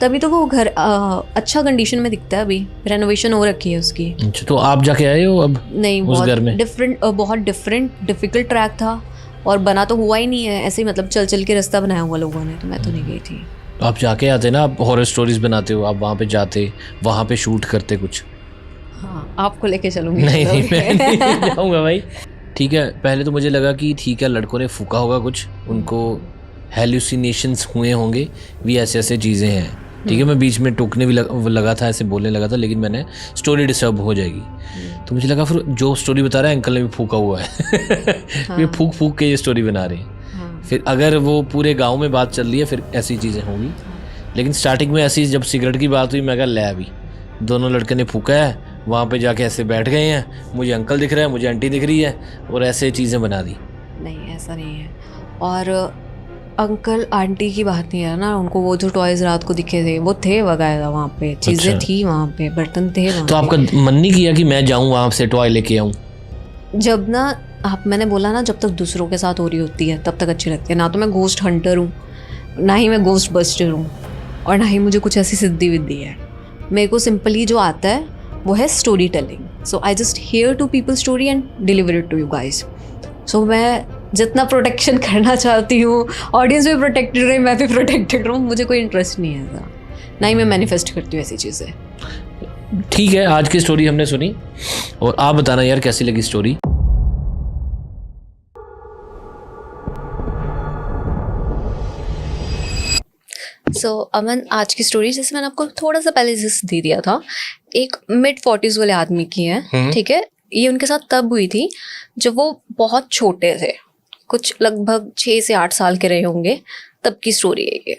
तभी तो वो घर अच्छा कंडीशन में दिखता है। अभी रेनोवेशन हो रखी है उसकी। अच्छा, तो आप जाके आए हो अब? नहीं, बहुत डिफरेंट डिफ़िकल्ट ट्रैक था और बना तो हुआ ही नहीं है, ऐसे ही मतलब चल चल के रास्ता बनाया हुआ लोगों ने, तो मैं तो नहीं गई थी। आप जाके आते ना, आप हॉरर स्टोरीज बनाते हो, आप वहाँ पे जाते, वहाँ पे शूट करते कुछ? हाँ, आपको लेके चलूँगी। नहीं मैं नहीं जाऊँगा भाई। ठीक है, पहले तो मुझे लगा कि ठीक है लड़कों ने फूका होगा कुछ, उनको हेलुसिनेशंस हुए होंगे, भी ऐसे ऐसे चीज़ें हैं। ठीक है, मैं बीच में टोकने भी लगा था, ऐसे बोलने लगा था, लेकिन मैंने स्टोरी डिस्टर्ब हो जाएगी, तो मुझे लगा फिर जो स्टोरी बता रहा है अंकल ने भी फूका हुआ है हाँ। ये फूक फूक के ये स्टोरी बना रहे हैं। हाँ। फिर अगर वो पूरे गांव में बात चल रही है फिर ऐसी चीज़ें होंगी। लेकिन स्टार्टिंग में ऐसी जब सिगरेट की बात हुई, मैं कहा ले अभी दोनों लड़के ने फूका है, वहाँ पे जाके ऐसे बैठ गए हैं, मुझे अंकल दिख रहा है, मुझे आंटी दिख रही है, और ऐसे चीज़ें बना दी। नहीं ऐसा नहीं है। और अंकल आंटी की बात नहीं है ना, उनको वो जो टॉयज़ रात को दिखे थे वो थे वगैरह, वहाँ पे चीज़ें अच्छा। थी वहाँ पे, बर्तन थे वहाँ। तो आपका मन नहीं किया कि मैं जाऊँ वहाँ से टॉय लेके आऊँ? जब ना मैंने बोला ना, जब तक दूसरों के साथ हो रही होती है तब तक अच्छी लगती है। ना तो मैं गोस्ट हंटर हूँ, ना ही मैं गोस्ट बस्टर हूँ, और ना ही मुझे कुछ ऐसी सिद्धि विद्धि है। मेरे को सिंपली जो आता है वो है story telling. So I just hear to people story and deliver it to you guys. So मैं जितना प्रोटेक्शन करना चाहती हूँ, ऑडियंस भी प्रोटेक्टेड रहे, मैं भी प्रोटेक्टेड रहूँ, मुझे कोई इंटरेस्ट नहीं है ऐसा, ना ही मैं मैनिफेस्ट करती हूँ ऐसी चीज़ें। ठीक है, आज की स्टोरी हमने सुनी और आप बताना यार कैसी लगी स्टोरी। अमन, आज की स्टोरी जैसे मैंने आपको थोड़ा सा पहले जिस दे दिया था, एक mid-40s वाले आदमी की है, ठीक है। ये उनके साथ तब हुई थी जब वो बहुत छोटे थे, कुछ लगभग 6 से 8 साल के रहे होंगे, तब की स्टोरी है ये।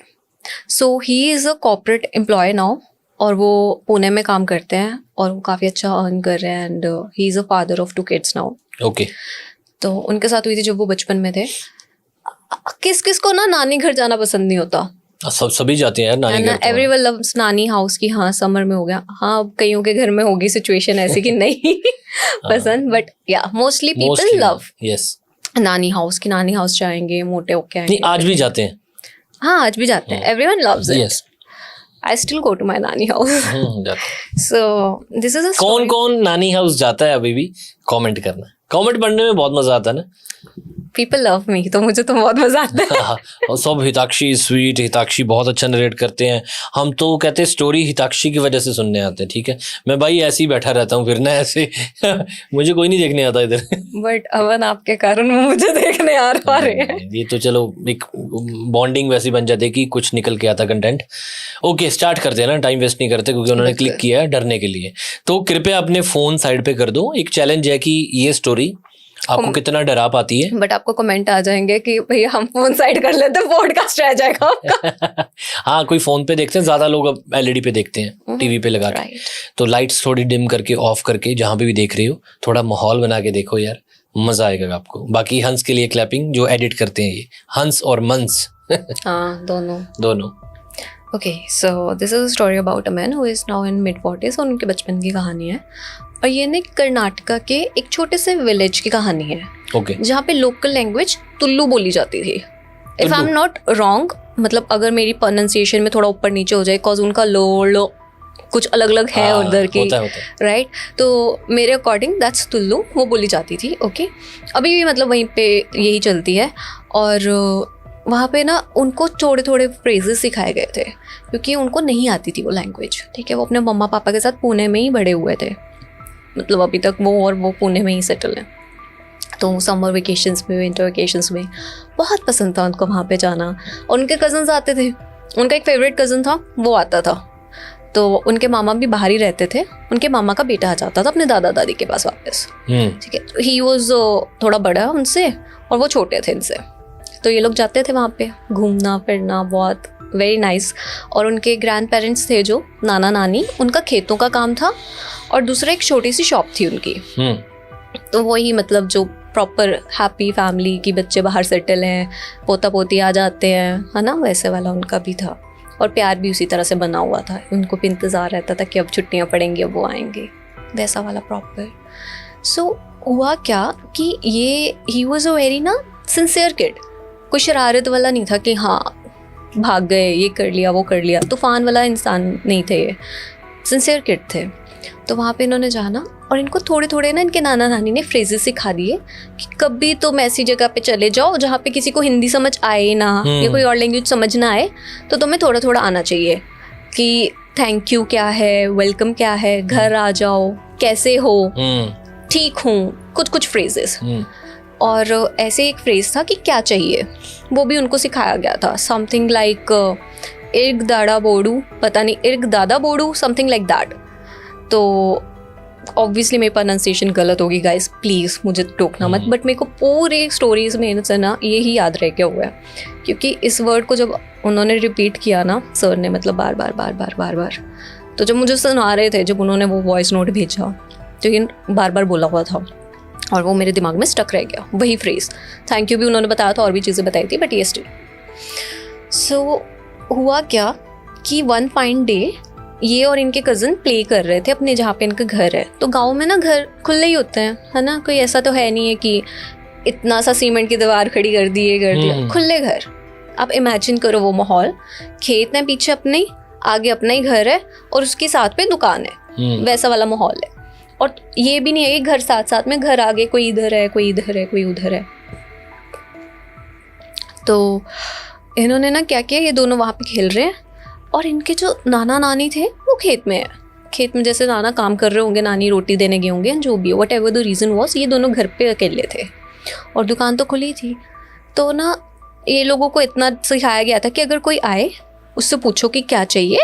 So he is a corporate employee now, और वो पुणे में काम करते हैं और वो काफ़ी अच्छा अर्न कर रहे हैं, and he is a father of 2 kids now. Okay. तो उनके साथ हुई थी जब वो बचपन में थे। किस किस को ना नानी घर जाना पसंद नहीं होता, सभी जाते हैं यार नानी घर। एवरीवन लव्स नानी हाउस की। हाँ, समर में हो गया, हाँ कईयों के घर में होगी सिचुएशन ऐसी कि नहीं पसंद, बट या मोस्टली पीपल लव यस नानी हाउस की। नानी हाउस जाएंगे, मोटे होके आएंगे। नहीं, आज भी जाते हैं। हाँ, आज भी जाते हैं, everyone loves it. Yes, I still go to my nani house. So this is a कौन कौन नानी हाउस जाता है अभी भी? कमेंट करना, कमेंट पढ़ने में बहुत मजा आता है ना। पीपल लव मी, तो मुझे तो बहुत मजा आता है। और सब हिताक्षी स्वीट, हिताक्षी बहुत अच्छा नरेट करते हैं। हम तो कहते हैं स्टोरी हिताक्षी की वजह से सुनने आते हैं, ठीक है। मैं भाई ऐसे ही बैठा रहता हूँ फिर ना ऐसे मुझे कोई नहीं देखने आता इधर। बट अवन आपके कारण वो मुझे देखने आ रहे हैं। ये तो चलो एक बॉन्डिंग वैसी बन जाती है कि कुछ निकल के आता कंटेंट। ओके, स्टार्ट करते हैं ना, टाइम वेस्ट नहीं करते क्योंकि उन्होंने क्लिक किया है डरने के लिए। तो कृपया अपने फोन साइड पे कर दो। एक चैलेंज है कि ये स्टोरी आपको कितना डरा पाती है। बट आपको कमेंट आ जाएंगे कि भैया हम फोन साइड कर लेते, पॉडकास्ट रह जाएगा आपका। हाँ, कोई फोन पे देखते हैं, ज्यादा लोग अब एलईडी पे देखते हैं, टीवी पे लगा के। तो लाइट्स थोड़ी डिम करके, ऑफ करके, जहां पे भी देख रहे हो थोड़ा माहौल बना के देखो यार, मजा आएगा आपको। बाकी हंस के लिए क्लैपिंग, जो एडिट करते हैं ये हंस और मंस हाँ, दोनों। Okay, so this is a story about a man who is now in mid-40s, और उनके बचपन की कहानी है। और ये ना कर्नाटका के एक छोटे से विलेज की कहानी है, ओके, जहाँ पे लोकल लैंग्वेज तुल्लू बोली जाती थी। If I am not wrong, मतलब अगर मेरी प्रोनाउंसिएशन में थोड़ा ऊपर नीचे हो जाए, कॉज उनका लो कुछ अलग अलग है उधर की, राइट। तो मेरे अकॉर्डिंग दैट्स तुल्लू, वो बोली जाती थी। ओके, अभी भी मतलब वहीं पे यही चलती है। और वहाँ पे ना उनको थोड़े थोड़े फ्रेजेस सिखाए गए थे, क्योंकि उनको नहीं आती थी वो लैंग्वेज, ठीक है। वो अपने मम्मा पापा के साथ पुणे में ही बड़े हुए थे, मतलब अभी तक वो पुणे में ही सेटल है। तो समर वेकेशंस में, विंटर वेकेशंस में बहुत पसंद था उनको वहाँ पे जाना। और उनके कज़न्स आते थे, उनका एक फेवरेट कज़न था, वो आता था। तो उनके मामा भी बाहर ही रहते थे, उनके मामा का बेटा आ जाता था अपने दादा दादी के पास वापस, ठीक है। तो ही वॉज थोड़ा बड़ा उनसे और वो छोटे थे इनसे। तो ये लोग जाते थे वहाँ पे घूमना फिरना, बहुत वेरी नाइस। और उनके ग्रैंड पेरेंट्स थे जो नाना नानी, उनका खेतों का काम था, और दूसरा एक छोटी सी शॉप थी उनकी। तो वही मतलब जो प्रॉपर हैप्पी फैमिली की, बच्चे बाहर सेटल हैं, पोता पोती आ जाते हैं, है ना, वैसे वाला उनका भी था। और प्यार भी उसी तरह से बना हुआ था, उनको भी इंतज़ार रहता था कि अब छुट्टियाँ पड़ेंगी, अब वो आएंगे, वैसा वाला प्रॉपर। सो हुआ क्या कि ये ही वॉज अ वेरी ना सिंसियर किड, कोई शरारत वाला नहीं था कि हाँ भाग गए, ये कर लिया वो कर लिया, तूफान वाला इंसान नहीं थे ये, सिंसियर किड थे। तो वहाँ पे इन्होंने जाना, और इनको थोड़े थोड़े ना इनके नाना नानी ने फ्रेजेस सिखा दिए कि कभी तुम ऐसी जगह पे चले जाओ जहाँ पे किसी को हिंदी समझ आए ना, या कोई और लैंग्वेज समझ ना आए, तो तुम्हें थोड़ा थोड़ा आना चाहिए कि थैंक यू क्या है, वेलकम क्या है, घर आ जाओ, कैसे हो, ठीक हूँ, कुछ फ्रेजेस। और ऐसे एक फ्रेज था कि क्या चाहिए, वो भी उनको सिखाया गया था, समथिंग लाइक इर्ग दादा बोडू, पता नहीं इर्ग दादा बोडू, समथिंग लाइक दैट। तो ऑब्वियसली मेरी प्रोनाउंसिएशन गलत होगी गाइस, प्लीज़ मुझे टोकना मत, बट मेरे को पूरे स्टोरीज में से ना यही याद रह गया हुआ है, क्योंकि इस वर्ड को जब उन्होंने रिपीट किया ना सर ने, मतलब बार बार, तो जब मुझे सुना रहे थे, जब उन्होंने वो वॉइस नोट भेजा, तो ये बार बार बोला हुआ था और वो मेरे दिमाग में स्टक रह गया, वही फ्रेज। थैंक यू भी उन्होंने बताया था, और भी चीज़ें बताई थी, बट ये स्टिल। सो हुआ क्या कि वन फाइन डे ये और इनके कज़न प्ले कर रहे थे अपने जहाँ पे इनका घर है। तो गांव में ना घर खुले ही होते हैं, है ना, कोई ऐसा तो है नहीं है कि इतना सा सीमेंट की दीवार खड़ी कर दी, ये कर दिया, खुले घर। आप इमेजिन करो वो माहौल, खेत है पीछे अपने, आगे अपना ही घर है और उसके साथ पे दुकान है, वैसा वाला माहौल है। और ये भी नहीं है कि घर साथ साथ में, घर आगे कोई इधर है, कोई इधर है, कोई उधर है। तो इन्होंने ना क्या किया, ये दोनों वहाँ पे खेल रहे हैं और इनके जो नाना नानी थे वो खेत में है, खेत में जैसे नाना काम कर रहे होंगे, नानी रोटी देने गए होंगे, जो भी what ever the reason was, ये दोनों घर पे अकेले थे और दुकान तो खुली थी। तो ना ये लोगों को इतना सिखाया गया था कि अगर कोई आए उससे पूछो कि क्या चाहिए,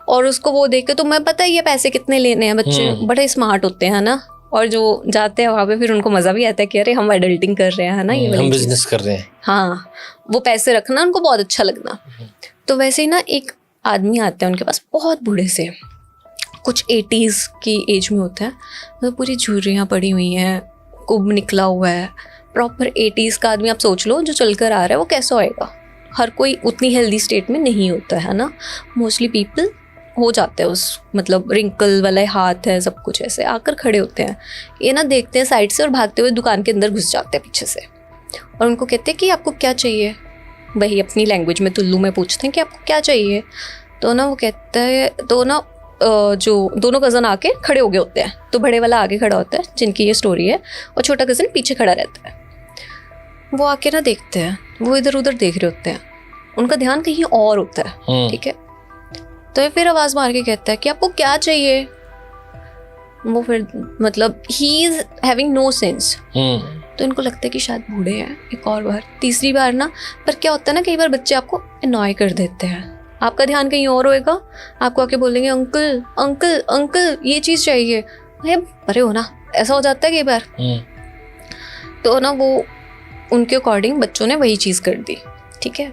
और उसको वो देख के तुम्हें पता ही है पैसे कितने लेने हैं, बच्चे बड़े स्मार्ट होते हैं ना, और जो जाते हैं वहाँ पे फिर उनको मज़ा भी आता है कि अरे हम एडल्टिंग कर रहे हैं, है ना, ये हम बिजनेस कर रहे हैं। हाँ, वो पैसे रखना उनको बहुत अच्छा लगना। तो वैसे ही ना एक आदमी आते हैं उनके पास, बहुत बूढ़े से, कुछ 80s की एज में होता है, तो पूरी झुर्रियाँ पड़ी हुई हैं, कुब निकला हुआ है, प्रॉपर 80s का आदमी। आप सोच लो जो चल कर आ रहा है वो कैसा होएगा। हर कोई उतनी हेल्दी स्टेट में नहीं होता है ना, मोस्टली पीपल हो जाते हैं उस मतलब रिंकल वाला हाथ है, सब कुछ ऐसे आकर खड़े होते हैं। ये ना देखते हैं साइड से और भागते हुए दुकान के अंदर घुस जाते हैं पीछे से, और उनको कहते हैं कि आपको क्या चाहिए। वही अपनी लैंग्वेज में तुल्लू में पूछते हैं कि आपको क्या चाहिए। तो ना वो कहता है, तो ना जो दोनों कज़न आके खड़े हो गए होते हैं, तो बड़े वाला आगे खड़ा होता है जिनकी ये स्टोरी है, और छोटा कज़न पीछे खड़ा रहता है। वो आके ना देखते हैं, वो इधर उधर देख रहे होते हैं, उनका ध्यान कहीं और होता है, ठीक है। तो ये फिर आवाज़ मार के कहता है कि आपको क्या चाहिए। वो फिर मतलब ही इज हैविंग नो सेंस। तो इनको लगता है कि शायद बूढ़े हैं। एक और बार, तीसरी बार ना, पर क्या होता है ना, कई बार बच्चे आपको अनॉय कर देते हैं, आपका ध्यान कहीं और होएगा, आपको आके बोलेंगे अंकल अंकल अंकल ये चीज़ चाहिए, अरे परे हो ना, ऐसा हो जाता है कई बार। तो ना वो उनके अकॉर्डिंग बच्चों ने वही चीज़ कर दी, ठीक है।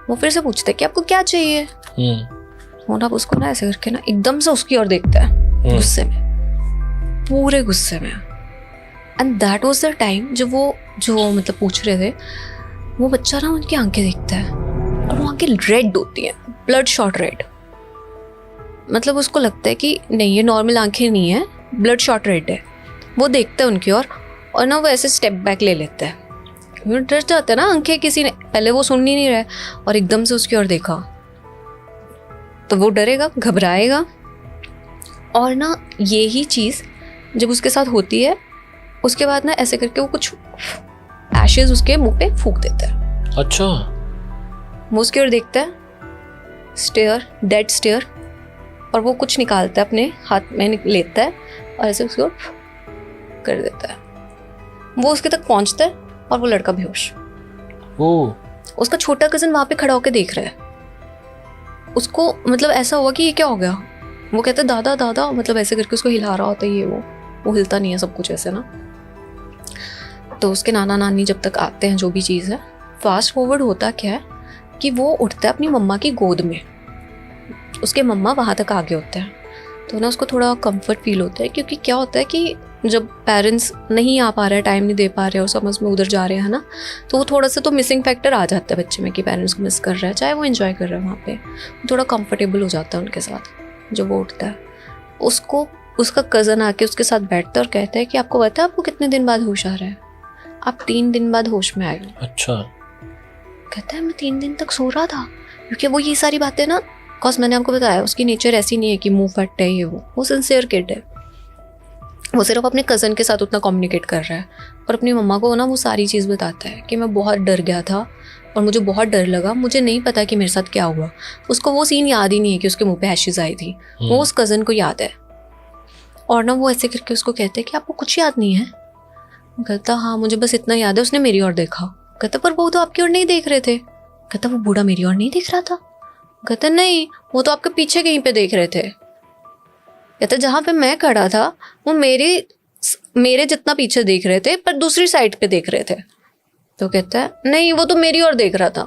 वो फिर से पूछते हैं कि आपको क्या चाहिए। वो ना उसको ना ऐसे करके ना एकदम से उसकी ओर देखता है, गुस्से में, पूरे गुस्से में। And that was the time जब वो जो मतलब पूछ रहे थे, वो बच्चा ना उनकी आंखें देखता है और वो आंखें रेड होती हैं, ब्लड शॉट रेड। मतलब उसको लगता है कि नहीं ये नॉर्मल आंखें नहीं है, ब्लड शॉट रेड है। वो देखता है उनकी ओर और ना वो ऐसे स्टेप बैक ले लेता है। वो डर जाता है ना, आंखें किसी ने पहले वो सुन ही नहीं रहा और एकदम से उसकी ओर देखा, तो वो डरेगा, घबराएगा। और ना यही चीज़ जब उसके साथ होती है, उसके बाद ना ऐसे करके वो कुछ एशेज उसके मुंह पे फूंक देता है। अच्छा। वो उसकी ओर देखता है, स्टेयर, डेड स्टेयर, और वो कुछ निकालता है अपने हाथ में, लेता है और ऐसे उसकी ओर कर देता है। वो उसके तक पहुंचता है और वो लड़का बेहोश। उसका छोटा कज़न वहाँ पे खड़ा होकर देख रहा है। उसको मतलब ऐसा हुआ कि ये क्या हो गया। वो कहता है दादा दादा, मतलब ऐसे करके उसको हिला रहा होता है, ये वो हिलता नहीं है, सब कुछ ऐसे ना। तो उसके नाना नानी जब तक आते हैं, जो भी चीज़ है, फास्ट फॉरवर्ड होता क्या है कि वो उठता है अपनी मम्मा की गोद में, उसके मम्मा वहाँ तक आगे होते हैं। तो ना उसको थोड़ा कंफर्ट फील होता है, क्योंकि क्या होता है कि जब पेरेंट्स नहीं आ पा रहे हैं, टाइम नहीं दे पा रहे और समझ में उधर जा रहे हैं ना, तो वो थोड़ा सा तो मिसिंग फैक्टर आ जाता है बच्चे में कि पेरेंट्स को मिस कर रहा है, चाहे वो एंजॉय कर रहा है वहाँ पे, थोड़ा कंफर्टेबल हो जाता है उनके साथ। जब वो उठता है, उसको उसका कज़न आके उसके साथ बैठता है और कहता है कि आपको पता है आपको कितने दिन बाद होश आ रहा है? आप 3 दिन बाद होश में आए हो। अच्छा। कहता है मैं 3 दिन तक सो रहा था, क्योंकि वो ये सारी बातें ना, बिकॉज मैंने आपको बताया उसकी नेचर ऐसी नहीं है कि मुंह फट है, ये वो सिंसियर किड है। वो सिर्फ अपने कज़न के साथ उतना कम्युनिकेट कर रहा है और अपनी मम्मा को ना वो सारी चीज़ बताता है कि मैं बहुत डर गया था और मुझे बहुत डर लगा, मुझे नहीं पता कि मेरे साथ क्या हुआ। उसको वो सीन याद ही नहीं है कि उसके मुंह पे एशेज आई थी, वो उस कज़न को याद है। और ना वो ऐसे करके उसको कहते हैं कि आपको कुछ याद नहीं है? कहता हाँ मुझे बस इतना याद है, उसने मेरी ओर देखा। कहता पर वो तो आपकी ओर नहीं देख रहे थे। कहता वो बूढ़ा मेरी ओर नहीं देख रहा था। कहता नहीं, वो तो आपके पीछे कहीं पे देख रहे थे। कहता जहाँ पे मैं खड़ा था वो मेरे जितना पीछे देख रहे थे, पर दूसरी साइड पे देख रहे थे। तो कहता है नहीं, वो तो मेरी ओर देख रहा था।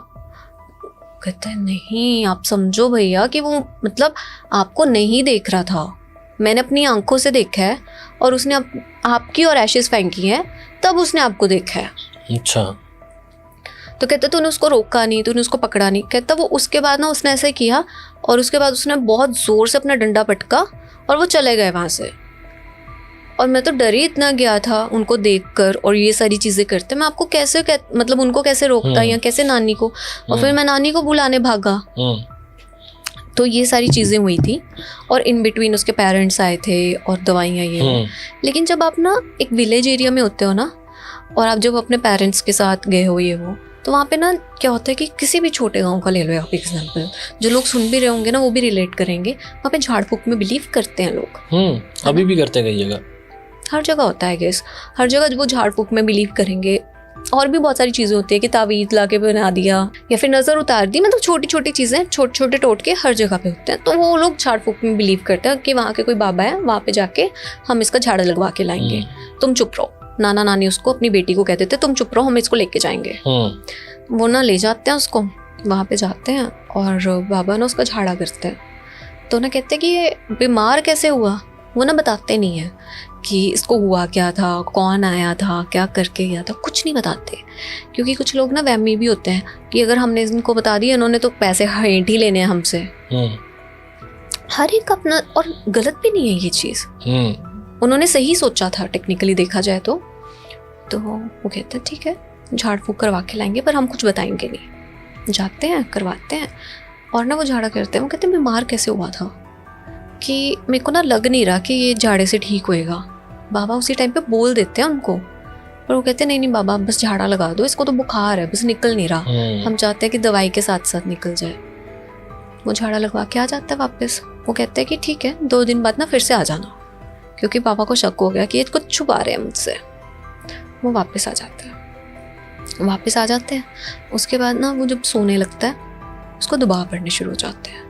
कहता है नहीं, आप समझो भैया कि वो मतलब आपको नहीं देख रहा था, मैंने अपनी आंखों से देखा है और उसने आपकी और एशेज फेंकी है, तब उसने आपको देखा है। अच्छा। तो कहता तूने उसको रोका नहीं, तूने उसको पकड़ा नहीं। कहता वो उसके बाद ना उसने ऐसे किया और उसके बाद उसने बहुत ज़ोर से अपना डंडा पटका और वो चले गए वहाँ से। और मैं तो डर ही इतना गया था उनको देखकर और ये सारी चीज़ें करते, मैं आपको कैसे मतलब उनको कैसे रोकता या कैसे नानी को, और फिर मैं नानी को बुलाने भागा। तो ये सारी चीज़ें हुई थी और इन बिटवीन उसके पेरेंट्स आए थे और दवाइयाँ ये। लेकिन जब आप ना एक विलेज एरिया में होते हो ना, और आप जब अपने पेरेंट्स के साथ गए हो ये वो, तो वहाँ पे ना क्या होता है कि किसी भी छोटे गांव का ले लो आप एग्जांपल, जो लोग सुन भी रहे होंगे ना वो भी रिलेट करेंगे। वहाँ पे झाड़ फूक में बिलीव करते हैं लोग। अभी भी करते हैं कई जगह, हर जगह होता है गेस, हर जगह वो झाड़ फूक में बिलीव करेंगे। और भी बहुत सारी चीज़ें होती है कि तावीज़ ला के बना दिया या फिर नज़र उतार दी, मतलब छोटी छोटी चीज़ें, छोटे छोटे टोटके हर जगह पे होते हैं। तो वो लोग झाड़ फूक में बिलीव करते हैं कि वहाँ के कोई बाबा है, वहाँ पे जाके हम इसका झाड़ लगवा के लाएंगे, तुम चुप रहो। नाना नानी उसको अपनी बेटी को कहते थे तुम चुप रहो, हम इसको लेके जाएंगे। वो ना ले जाते हैं उसको, वहाँ पे जाते हैं और बाबा ना उसका झाड़ा करते हैं। तो ना कहते हैं कि ये बीमार कैसे हुआ, वो ना बताते नहीं है कि इसको हुआ क्या था, कौन आया था, क्या करके गया था, कुछ नहीं बताते। क्योंकि कुछ लोग ना वहमी भी होते हैं कि अगर हमने इनको बता दिया इन्होंने तो पैसे हेंट ही लेने हैं हमसे। हर एक अपना, और गलत भी नहीं है ये चीज़, उन्होंने सही सोचा था टेक्निकली देखा जाए तो वो कहते हैं ठीक है झाड़ फूक करवा के लाएंगे पर हम कुछ बताएंगे नहीं। जाते हैं करवाते हैं और ना वो झाड़ा करते हैं। वो कहते हैं बीमार कैसे हुआ था कि मेरे को ना लग नहीं रहा कि ये झाड़े से ठीक होएगा। बाबा उसी टाइम पे बोल देते हैं उनको, पर वो कहते हैं नहीं बाबा बस झाड़ा लगा दो, इसको तो बुखार है बस निकल नहीं रहा, हम चाहते हैं कि दवाई के साथ साथ निकल जाए। वो झाड़ा लगवा के आ जाता है वापस। वो कहते हैं कि ठीक है 2 दिन बाद ना फिर से आ जाना, क्योंकि पापा को शक हो गया कि ये कुछ छुपा रहे हैं मुझसे। वो वापस आ जाता है, वापस आ जाते हैं। उसके बाद ना वो जब सोने लगता है उसको दबाव पड़ने शुरू हो जाते हैं।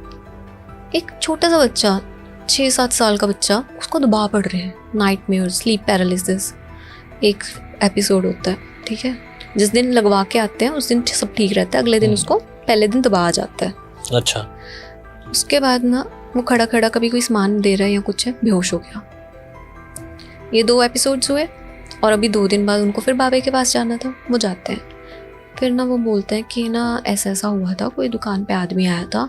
एक छोटा सा बच्चा 6-7 साल का बच्चा, उसको दबाव पड़ रहे हैं, नाइटमेयर, स्लीप पैरालिसिस एक एपिसोड होता है, ठीक है। जिस दिन लगवा के आते हैं उस दिन सब ठीक रहता है, अगले दिन उसको पहले दिन दबा आ जाता है। अच्छा। उसके बाद ना वो खड़ा खड़ा कभी कोई सामान दे रहा है या कुछ है, बेहोश हो गया। ये 2 एपिसोड्स हुए और अभी 2 दिन बाद उनको फिर बाबे के पास जाना था। वो जाते हैं, फिर ना वो बोलते हैं कि ना ऐसा ऐसा हुआ था, कोई दुकान पे आदमी आया था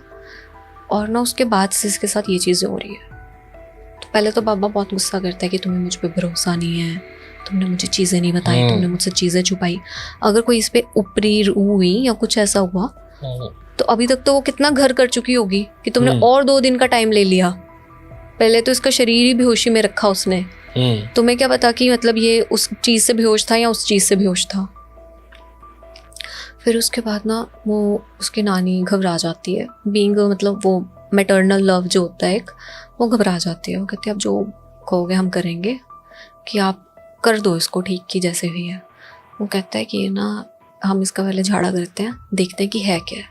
और ना उसके बाद से इसके साथ ये चीज़ें हो रही है। तो पहले तो बाबा बहुत गुस्सा करता है कि तुम्हें मुझ पर भरोसा नहीं है, तुमने मुझे चीज़ें नहीं बताई, तुमने मुझसे चीज़ें छुपाई। अगर कोई इस पर ऊपरी हुई या कुछ ऐसा हुआ तो अभी तक तो वो कितना घर कर चुकी होगी कि तुमने और 2 दिन का टाइम ले लिया। पहले तो इसका शरीर ही बेहोशी में रखा उसने, तुम्हें क्या पता कि मतलब ये उस चीज़ से बेहोश था या उस चीज़ से बेहोश था। फिर उसके बाद ना वो उसकी नानी घबरा जाती है, बीइंग मतलब वो मैटरनल लव जो होता है एक, वो घबरा जाती है। वो कहती है अब जो कहोगे हम करेंगे, कि आप कर दो इसको ठीक की जैसे भी है। वो कहता है कि ना हम इसका पहले झाड़ा करते हैं, देखते हैं कि है क्या है।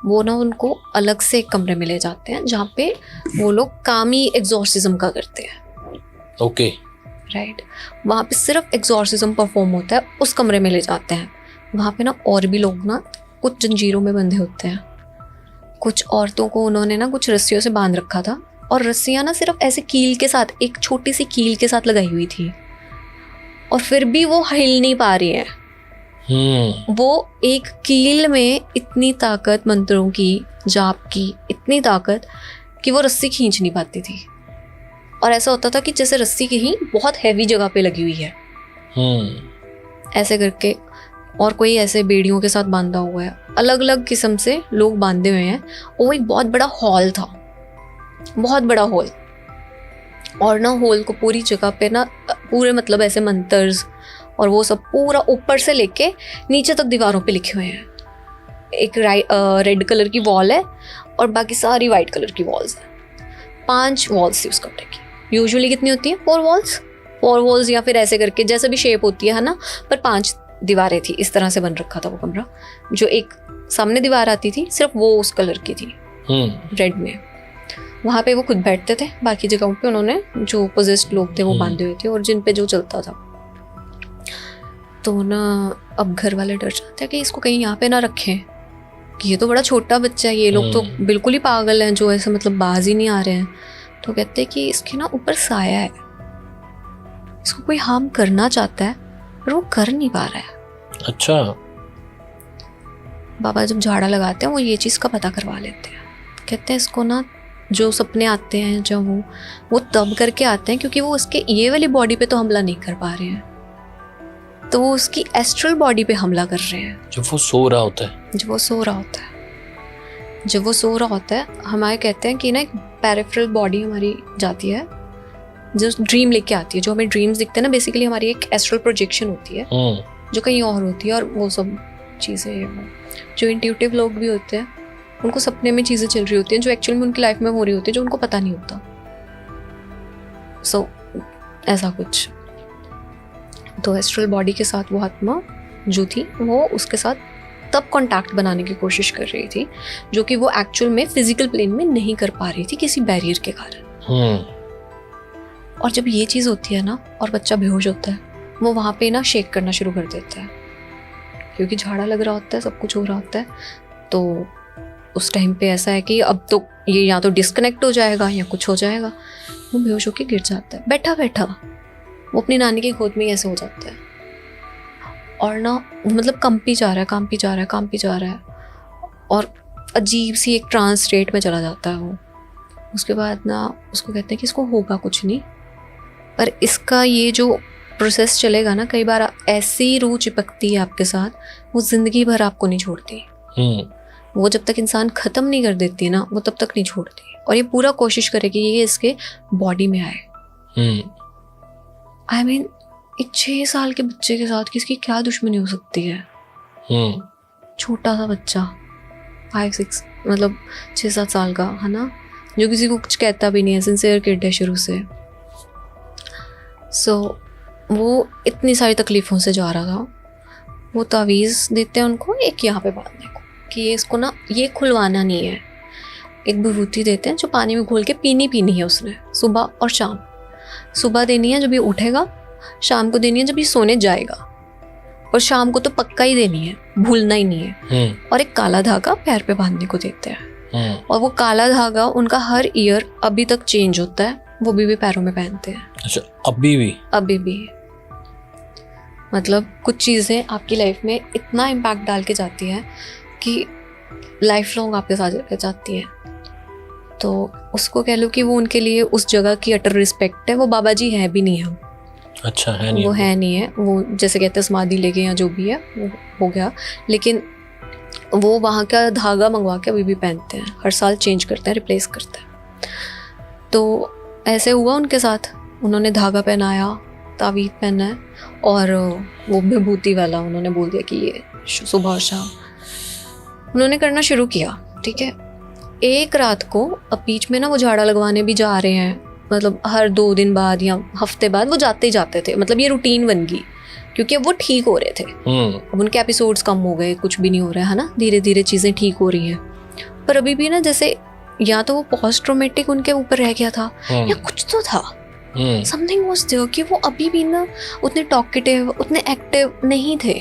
वो ना उनको अलग से एक कमरे में ले जाते हैं जहाँ पे वो लोग कामी एग्जॉर्सिज्म का करते हैं। ओके राइट, वहाँ पे सिर्फ एग्जॉर्सिज्म परफॉर्म होता है, उस कमरे में ले जाते हैं। वहाँ पे ना और भी लोग ना कुछ जंजीरों में बंधे होते हैं, कुछ औरतों को उन्होंने ना कुछ रस्सियों से बांध रखा था, और रस्सियाँ ना सिर्फ ऐसे कील के साथ, एक छोटी सी कील के साथ लगाई हुई थी, और फिर भी वो हिल नहीं पा रही हैं। वो एक कील में इतनी ताकत, मंत्रों की, जाप की इतनी ताकत कि वो रस्सी खींच नहीं पाती थी। और ऐसा होता था कि जैसे रस्सी कहीं बहुत हैवी जगह पे लगी हुई है, ऐसे करके। और कोई ऐसे बेड़ियों के साथ बांधा हुआ है, अलग अलग किस्म से लोग बांधे हुए हैं। वो एक बहुत बड़ा हॉल था, बहुत बड़ा हॉल। और ना हॉल को पूरी जगह पे ना पूरे मतलब ऐसे मंतर्स और वो सब पूरा ऊपर से लेके नीचे तक दीवारों पे लिखे हुए हैं। एक रेड कलर की वॉल है और बाकी सारी वाइट कलर की वॉल्स हैं। 5 वॉल्स थी उस कमरे की। यूजुअली कितनी होती है? 4 वॉल्स या फिर ऐसे करके जैसे भी शेप होती है ना, पर 5 दीवारें थी। इस तरह से बन रखा था वो कमरा। जो एक सामने दीवार आती थी सिर्फ वो उस कलर की थी, रेड में। वहाँ पे वो खुद बैठते थे, बाकी जगहों पे उन्होंने जो पोजेस्ड लोग थे वो बांधे हुए थे और जिन पे जो चलता था। तो ना अब घर वाले डर जाते हैं कि इसको कहीं यहाँ पे ना रखें, कि ये तो बड़ा छोटा बच्चा है, ये लोग तो बिल्कुल ही पागल हैं जो ऐसे मतलब बाज ही नहीं आ रहे हैं। तो कहते हैं कि इसके ना ऊपर साया है, इसको कोई हार्म करना चाहता है पर वो कर नहीं पा रहा है। अच्छा। बाबा जब झाड़ा लगाते हैं वो ये चीज़ का पता करवा लेते हैं। कहते हैं इसको ना जो सपने आते हैं जब वो तब करके आते हैं क्योंकि वो उसके ये वाली बॉडी पे तो हमला नहीं कर पा रहे हैं, तो वो उसकी एस्ट्रल बॉडी पे हमला कर रहे हैं। जब वो सो रहा होता है, जब वो सो रहा होता है हमारे कहते हैं कि ना एक पेरिफेरल बॉडी हमारी जाती है जो ड्रीम लेके आती है। जो हमें ड्रीम्स दिखते हैं ना, बेसिकली हमारी एक एस्ट्रल प्रोजेक्शन होती है जो कहीं और होती है, और वो सब चीज़ें ये वो। जो इंट्यूटिव लोग भी होते हैं उनको सपने में चीज़ें चल रही होती हैं जो एक्चुअल में उनकी लाइफ में हो रही होती है, जो उनको पता नहीं होता। सो ऐसा कुछ। तो एस्ट्रल बॉडी के साथ वो आत्मा जो थी वो उसके साथ तब कांटेक्ट बनाने की कोशिश कर रही थी जो कि वो एक्चुअल में फिजिकल प्लेन में नहीं कर पा रही थी किसी बैरियर के कारण। और जब ये चीज़ होती है ना और बच्चा बेहोश होता है, वो वहाँ पे ना शेक करना शुरू कर देता है क्योंकि झाड़ा लग रहा होता है, सब कुछ हो रहा होता है। तो उस टाइम पे ऐसा है कि अब तो ये या तो डिस्कनेक्ट हो जाएगा या कुछ हो जाएगा। वो बेहोश होकर गिर जाता है बैठा बैठा, वो अपनी नानी की गोद में ऐसे हो जाता है और ना मतलब कंपी जा रहा है और अजीब सी एक ट्रांस स्टेट में चला जाता है वो। उसके बाद ना उसको कहते हैं कि इसको होगा कुछ नहीं, पर इसका ये जो प्रोसेस चलेगा ना, कई बार ऐसी रूह चिपकती है आपके साथ, वो ज़िंदगी भर आपको नहीं छोड़ती। वो जब तक इंसान ख़त्म नहीं कर देती ना, वो तब तक नहीं छोड़ती और ये पूरा कोशिश करेगी ये इसके बॉडी में आए। आई मीन एक 6 साल के बच्चे के साथ किसकी क्या दुश्मनी हो सकती है? छोटा सा बच्चा 5-6 मतलब 6-7 साल का है ना, जो किसी को कुछ कहता भी नहीं है, सिंसियर किड है शुरू से। सो वो इतनी सारी तकलीफ़ों से जा रहा था। वो तावीज़ देते हैं उनको एक यहाँ पे बांधने को कि ये इसको ना ये खुलवाना नहीं है। एक विभूति देते हैं जो पानी में घोल के पीनी है उसने, सुबह और शाम। सुबह देनी है जब ये उठेगा, शाम को देनी है जब ये सोने जाएगा, और शाम को तो पक्का ही देनी है, भूलना ही नहीं है। और एक काला धागा पैर पे बांधने को देते हैं और वो काला धागा उनका हर ईयर अभी तक चेंज होता है, वो भी पैरों में पहनते हैं। अच्छा, अभी भी मतलब कुछ चीज़ें आपकी लाइफ में इतना इम्पैक्ट डाल के जाती है कि लाइफ लॉन्ग आपके साथ रह जाती है। तो उसको कह लो कि वो उनके लिए उस जगह की अटर रिस्पेक्ट है। वो बाबा जी है भी नहीं हम। अच्छा, है नहीं, वो है नहीं है, वो जैसे कहते हैं समाधि लेके या जो भी है वो हो गया, लेकिन वो वहाँ का धागा मंगवा के अभी भी पहनते हैं, हर साल चेंज करते हैं, रिप्लेस करते हैं। तो ऐसे हुआ उनके साथ, उन्होंने धागा पहनाया, तावीज़ पहना है और वो विभूति वाला उन्होंने बोल दिया कि ये सुबह और शाम उन्होंने करना शुरू किया। ठीक है, एक रात को अब बीच में ना वो झाड़ा लगवाने भी जा रहे हैं, मतलब हर 2 दिन बाद या हफ्ते बाद वो जाते ही जाते थे। मतलब ये रूटीन बन गई क्योंकि अब वो ठीक हो रहे थे। अब उनके एपिसोड्स कम हो गए, कुछ भी नहीं हो रहा है ना, धीरे धीरे चीज़ें ठीक हो रही हैं। पर अभी भी ना जैसे या तो वो पोस्ट ट्रॉमेटिक उनके ऊपर रह गया था या कुछ तो था, समथिंग वाज देयर कि वो अभी भी ना उतने टॉकेटिव, उतने एक्टिव नहीं थे,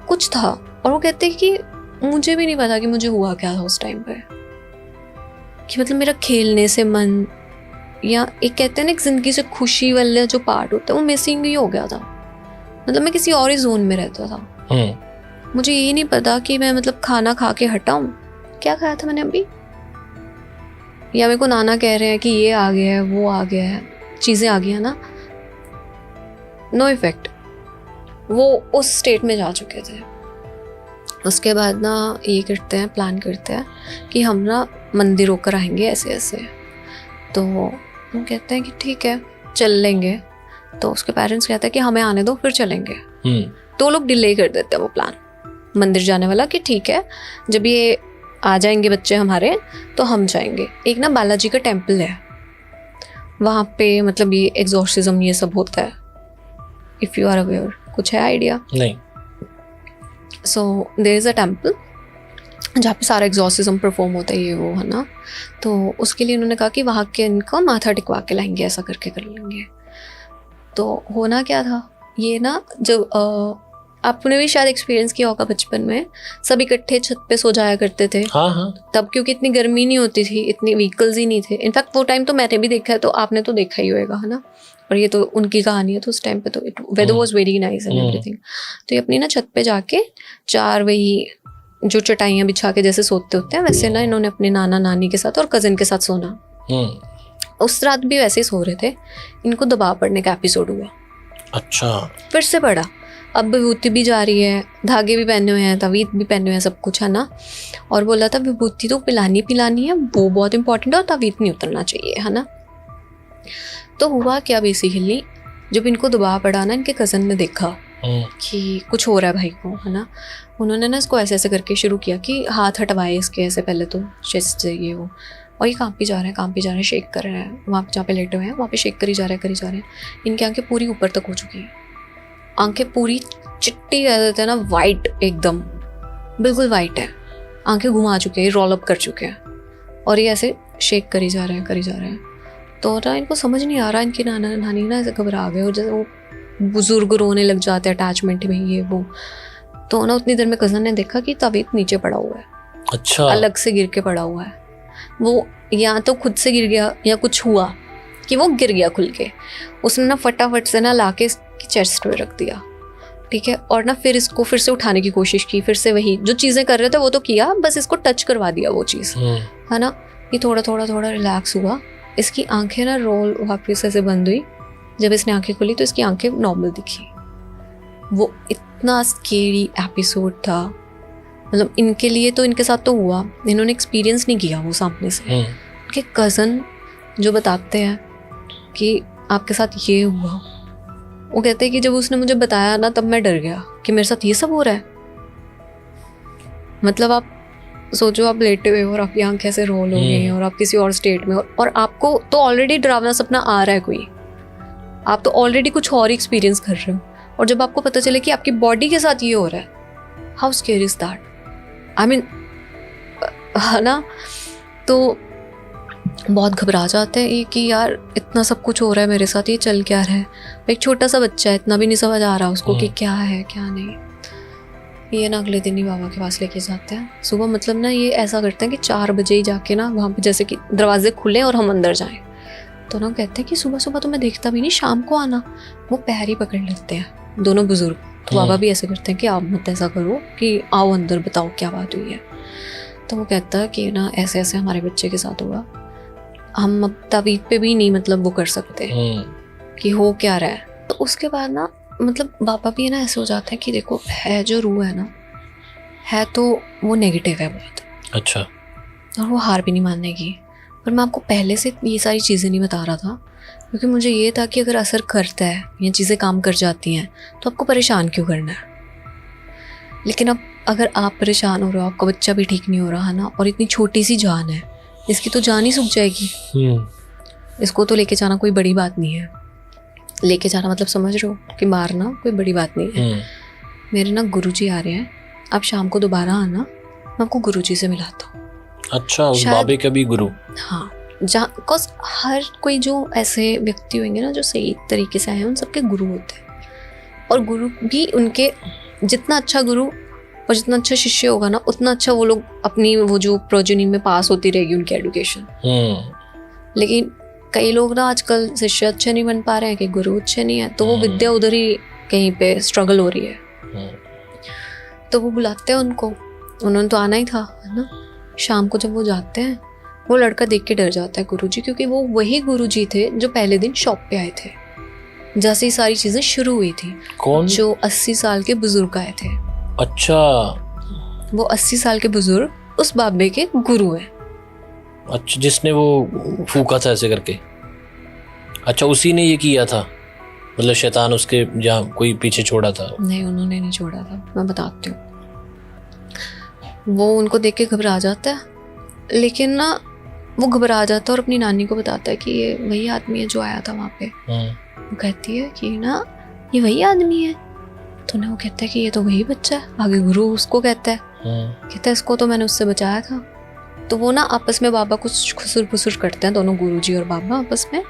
कुछ था। और वो कहते हैं कि मुझे भी नहीं पता कि मुझे हुआ क्या था उस टाइम पे, कि मतलब मेरा खेलने से मन, या एक कहते हैं ना एक जिंदगी से खुशी वाला जो पार्ट होता है वो मिसिंग ही हो गया था। मतलब मैं किसी और ही जोन में रहता था। मुझे ये नहीं पता कि मैं मतलब खाना खा के हटाऊं, क्या खाया था मैंने अभी, या मेरे को नाना कह रहे हैं कि ये आ गया है, वो आ गया है, चीज़ें आ गई है ना, नो इफेक्ट। वो उस स्टेट में जा चुके थे। उसके बाद ना ये करते हैं, प्लान करते हैं कि हम ना मंदिर होकर आएंगे ऐसे ऐसे। तो हम कहते हैं कि ठीक है चल लेंगे। तो उसके पेरेंट्स कहते हैं कि हमें आने दो फिर चलेंगे। तो लोग डिले कर देते हैं वो प्लान मंदिर जाने वाला, कि ठीक है जब ये आ जाएंगे बच्चे हमारे तो हम जाएंगे। एक ना बालाजी का टेम्पल है वहाँ पे, मतलब ये एग्जॉर्सिज्म ये सब होता है, इफ़ यू आर अवेयर, कुछ है आइडिया? नहीं। So there is a temple जहाँ पे सारा एग्जॉर्सिज्म परफॉर्म होता है, ये वो है ना। तो उसके लिए उन्होंने कहा कि वहाँ के इनको माथा टिकवा के लाएंगे, ऐसा करके कर लेंगे। तो होना क्या था, ये ना जब आपने भी शायद एक्सपीरियंस किया होगा बचपन में, सब इकट्ठे छत पे सो जाया करते थे। हाँ। तब क्योंकि इतनी गर्मी नहीं होती थी, इतनी व्हीकल्स ही नहीं थे। इनफैक्ट वो टाइम तो मैंने भी देखा है, तो आपने तो देखा ही होगा, है ना। और ये तो उनकी कहानी है, तो उस टाइम पे तो weather was very nice and everything. तो ये अपनी ना छत पे जाके 4 वही जो चटाइयाँ बिछा के जैसे सोते होते हैं, वैसे ना इन्होंने अपने नाना नानी के साथ और कजिन के साथ सोना। उस रात भी वैसे ही सो रहे थे, इनको दबाव पड़ने का एपिसोड हुआ। अच्छा। फिर से पड़ा। अब विभूति भी जा रही है, धागे भी पहने हुए हैं, तावीज़ भी पहने हुए हैं, सब कुछ है ना। और बोला था विभूति तो पिलानी है, वो बहुत इंपॉर्टेंट है, और तावीज़ नहीं उतरना चाहिए, है ना। तो हुआ क्या, बेसिकली जब इनको दबाव पड़ा ना, इनके कज़न ने देखा कि कुछ हो रहा है भाई को, है ना। उन्होंने ना इसको ऐसे ऐसे करके शुरू किया कि हाथ हटवाए इसके ऐसे पहले तो चेस्ट से ये वो, और ये कांपी जा रहे हैं, शेक कर रहे हैं, वहाँ जहाँ पे लेटे हुए हैं वहाँ पे शेक करी जा रहे हैं। इनकी आंखें पूरी ऊपर तक हो चुकी हैं, आंखें पूरी चिट्टी कह देते हैं ना, वाइट, एकदम बिल्कुल वाइट है, आंखें घुमा चुके हैं, रोल अप कर चुके हैं, और ये ऐसे शेक करी जा रहे हैं। तो ना इनको समझ नहीं आ रहा, इनकी नानी ना ऐसे घबरा गए, और जैसे वो बुजुर्ग रोने लग जाते हैं अटैचमेंट में ये वो। तो ना उतनी देर में कज़न ने देखा कि तावीज़ नीचे पड़ा हुआ है, अच्छा, अलग से गिर के पड़ा हुआ है। वो या तो खुद से गिर गया या कुछ हुआ कि वो गिर गया खुल के। उसने ना फटाफट से ना लाके इसकी चेस्ट पे रख दिया, ठीक है, और ना फिर इसको फिर से उठाने की कोशिश की, फिर से वही जो चीज़ें कर रहे थे वो तो किया, बस इसको टच करवा दिया वो चीज़, है ना। ये थोड़ा थोड़ा रिलैक्स हुआ, इसकी आंखें ना रोल वापस ऐसे बंद हुई। जब इसने आंखें खोली तो इसकी आंखें नॉर्मल दिखी। वो इतना स्केरी एपिसोड था, मतलब इनके लिए तो, इनके साथ तो हुआ, इन्होंने एक्सपीरियंस नहीं किया वो सामने से। उनके कज़न जो बताते हैं कि आपके साथ ये हुआ, वो कहते हैं कि जब उसने मुझे बताया ना तब मैं डर गया कि मेरे साथ ये सब हो रहा है। मतलब आप सोचो, आप लेटे हुए हो और आपकी आंखें ऐसे रोल हो गई हैं और आप किसी और स्टेट में, और आपको तो ऑलरेडी डरावना सपना आ रहा है कोई, आप तो ऑलरेडी कुछ और एक्सपीरियंस कर रहे हो, और जब आपको पता चले कि आपकी बॉडी के साथ ये हो रहा है, how scary is that? I mean, है ना। तो बहुत घबरा जाते हैं ये कि यार इतना सब कुछ हो रहा है मेरे साथ, ये चल क्या रहा है। एक छोटा सा बच्चा है, इतना भी नहीं समझ आ रहा उसको कि क्या है क्या नहीं। ये ना अगले दिन ही बाबा के पास लेके जाते हैं सुबह। मतलब ना ये ऐसा करते हैं कि 4 बजे ही जाके ना वहाँ पे जैसे कि दरवाजे खुले और हम अंदर जाएं, तो ना कहते हैं कि सुबह सुबह तो मैं देखता भी नहीं, शाम को आना। वो पैर ही पकड़ लेते हैं दोनों बुजुर्ग। तो बाबा भी ऐसे करते हैं कि आप मत ऐसा करो, कि आओ अंदर, बताओ क्या बात हुई है। तो वो कहता है कि ना ऐसे ऐसे हमारे बच्चे के साथ हुआ, हम अब तावीज़ पे भी नहीं मतलब वो कर सकते कि हो क्या रहा है। तो उसके बाद ना मतलब बाबा भी ना ऐसे हो जाते हैं कि देखो, है जो रूह है ना, है तो वो नेगेटिव है बहुत, अच्छा, और वो हार भी नहीं मानने की। पर मैं आपको पहले से ये सारी चीज़ें नहीं बता रहा था, क्योंकि मुझे ये था कि अगर असर करता है, ये चीज़ें काम कर जाती हैं, तो आपको परेशान क्यों करना है। लेकिन अब अगर आप परेशान हो रहे हो, आपका बच्चा भी ठीक नहीं हो रहा है ना, और इतनी छोटी सी जान है, इसकी तो जान ही सूख जाएगी। इसको तो लेके जाना कोई बड़ी बात नहीं है। लेके जाना मतलब समझ रहे हो कि मारना कोई बड़ी बात नहीं है। मेरे ना गुरुजी आ रहे हैं, आप शाम को दोबारा आना, मैं आपको गुरुजी से मिलाता हूँ। अच्छा, उस बाबे का भी गुरु? हाँ, जहाँ बिकॉज हर कोई जो ऐसे व्यक्ति होंगे ना जो सही तरीके से आए हैं, उन सबके गुरु होते हैं। और गुरु भी उनके, जितना अच्छा गुरु और जितना अच्छा शिष्य होगा ना, उतना अच्छा वो लोग अपनी वो जो प्रोजेनी में पास होती रहेगी उनकी एजुकेशन। लेकिन कई लोग ना आजकल शिष्य अच्छे नहीं बन पा रहे हैं कि गुरु अच्छे नहीं है, तो वो विद्या उधर ही कहीं पे स्ट्रगल हो रही है। तो वो बुलाते हैं उनको, उन्होंने तो आना ही था, है ना। शाम को जब वो जाते हैं, वो लड़का देख के डर जाता है गुरुजी, क्योंकि वो वही गुरुजी थे जो पहले दिन शॉप पे आए थे, जैसे ही सारी चीजें शुरू हुई थी। कौन? जो 80 साल के बुजुर्ग आए थे। अच्छा, वो 80 साल के बुजुर्ग उस बाबे के गुरु हैं। अच्छा, जिसने वो फूका था ऐसे करके? अच्छा, उसी ने ये किया था, मतलब शैतान उसके जहाँ कोई पीछे छोड़ा था? नहीं, उन्होंने नहीं छोड़ा था, मैं बताती हूँ। वो उनको देख के घबरा जाता है, लेकिन ना वो घबरा जाता है और अपनी नानी को बताता है कि ये वही आदमी है जो आया था वहाँ पे। वो कहती है कि ना ये वही आदमी है। तो ना वो कहता है कि ये तो वही बच्चा है। आगे गुरु उसको कहता है, कहता है इसको तो मैंने उससे बचाया था। तो वो ना आपस में बाबा कुछ खुसुर फुसुर करते हैं, दोनों गुरुजी और बाबा आपस में।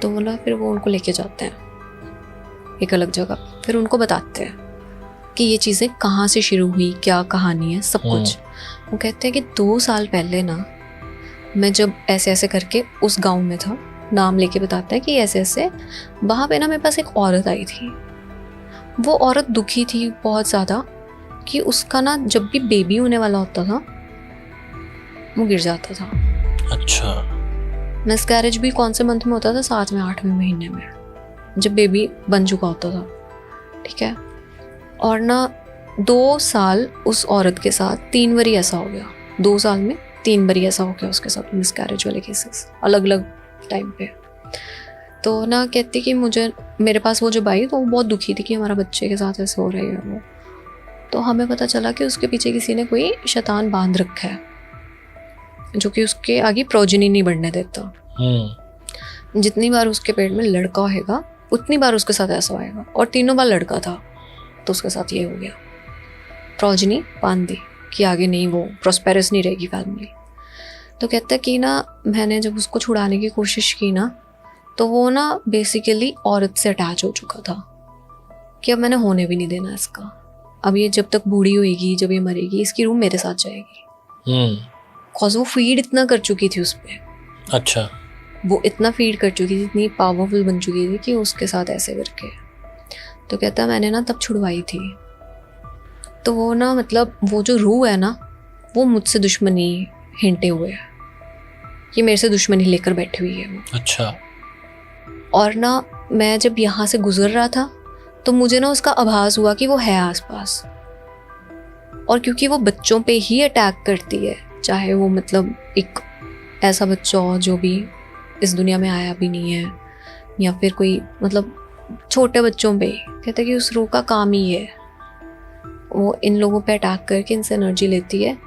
तो वो ना फिर वो उनको लेके जाते हैं एक अलग जगह, फिर उनको बताते हैं कि ये चीज़ें कहाँ से शुरू हुई, क्या कहानी है, सब कुछ। वो कहते हैं कि 2 साल पहले ना मैं जब ऐसे ऐसे करके उस गांव में था, नाम लेके बताता है कि ऐसे ऐसे, वहाँ पे ना मेरे पास एक औरत आई थी। वो औरत दुखी थी बहुत ज़्यादा कि उसका ना जब भी बेबी होने वाला होता था वो गिर जाता था। अच्छा, मिसकैरेज भी कौन से मंथ में होता था? 7वें 8वें महीने में, जब बेबी बन चुका होता था, ठीक है। और ना 2 साल उस औरत के साथ 3 बारी ऐसा हो गया, 2 साल में 3 बारी ऐसा हो गया उसके साथ, मिसकैरेज वाले केसेस अलग अलग टाइम पे। तो ना कहती कि मुझे, मेरे पास वो जब आई तो वो बहुत दुखी थी कि हमारा बच्चे के साथ ऐसे हो रही है वो। तो हमें पता चला कि उसके पीछे किसी ने कोई शैतान बांध रखा है जो कि उसके आगे प्रोजनी नहीं बढ़ने देता। जितनी बार उसके पेट में लड़का होएगा उतनी बार उसके साथ ऐसा होएगा, और 3 बार लड़का था तो उसके साथ ये हो गया, प्रोजनी बांध दी कि आगे नहीं, वो प्रॉस्पेरस नहीं रहेगी फैमिली। तो कहता है कि ना मैंने जब उसको छुड़ाने की कोशिश की ना तो वो ना बेसिकली औरत से अटैच हो चुका था कि अब मैंने होने भी नहीं देना इसका, अब ये जब तक बूढ़ी होएगी, जब ये मरेगी, इसकी रूह मेरे साथ जाएगी। कॉज वो फीड इतना कर चुकी थी उस पर। अच्छा। वो इतना फीड कर चुकी थी, इतनी पावरफुल बन चुकी थी कि उसके साथ ऐसे करके। तो कहता मैंने ना तब छुड़वाई थी। तो वो ना मतलब वो जो रूह है ना वो मुझसे दुश्मनी हिंटे हुए है कि मेरे से दुश्मनी लेकर बैठी हुई है वो। अच्छा। और ना मैं जब यहाँ से गुजर रहा था तो मुझे ना उसका आभास हुआ कि वो है आसपास, और क्योंकि वो बच्चों पे ही अटैक करती है, चाहे वो मतलब एक ऐसा बच्चा हो जो भी इस दुनिया में आया भी नहीं है, या फिर कोई मतलब छोटे बच्चों पे, कहते कि उस रूह का काम ही है वो इन लोगों पे अटैक करके इनसे एनर्जी लेती है।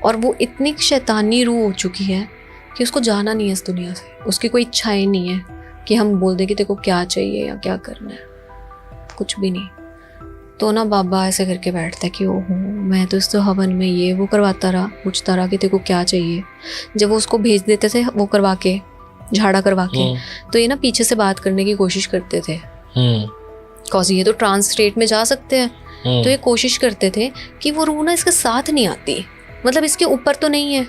और वो इतनी शैतानी रूह हो चुकी है कि उसको जाना नहीं है इस दुनिया से, उसकी कोई इच्छाएं नहीं है कि हम बोल दें कि तेरे को क्या चाहिए या क्या करना है, कुछ भी नहीं। तो ना बाबा ऐसे करके बैठता है कि ओहो मैं तो इस तो हवन में ये वो करवाता रहा, पूछता रहा कि तेरे को क्या चाहिए। जब वो उसको भेज देते थे वो करवा के, झाड़ा करवा के, तो ये ना पीछे से बात करने की कोशिश करते थे, कॉज ये तो ट्रांस स्टेट में जा सकते हैं। तो ये कोशिश करते थे कि वो रूह ना इसके साथ नहीं आती, मतलब इसके ऊपर तो नहीं है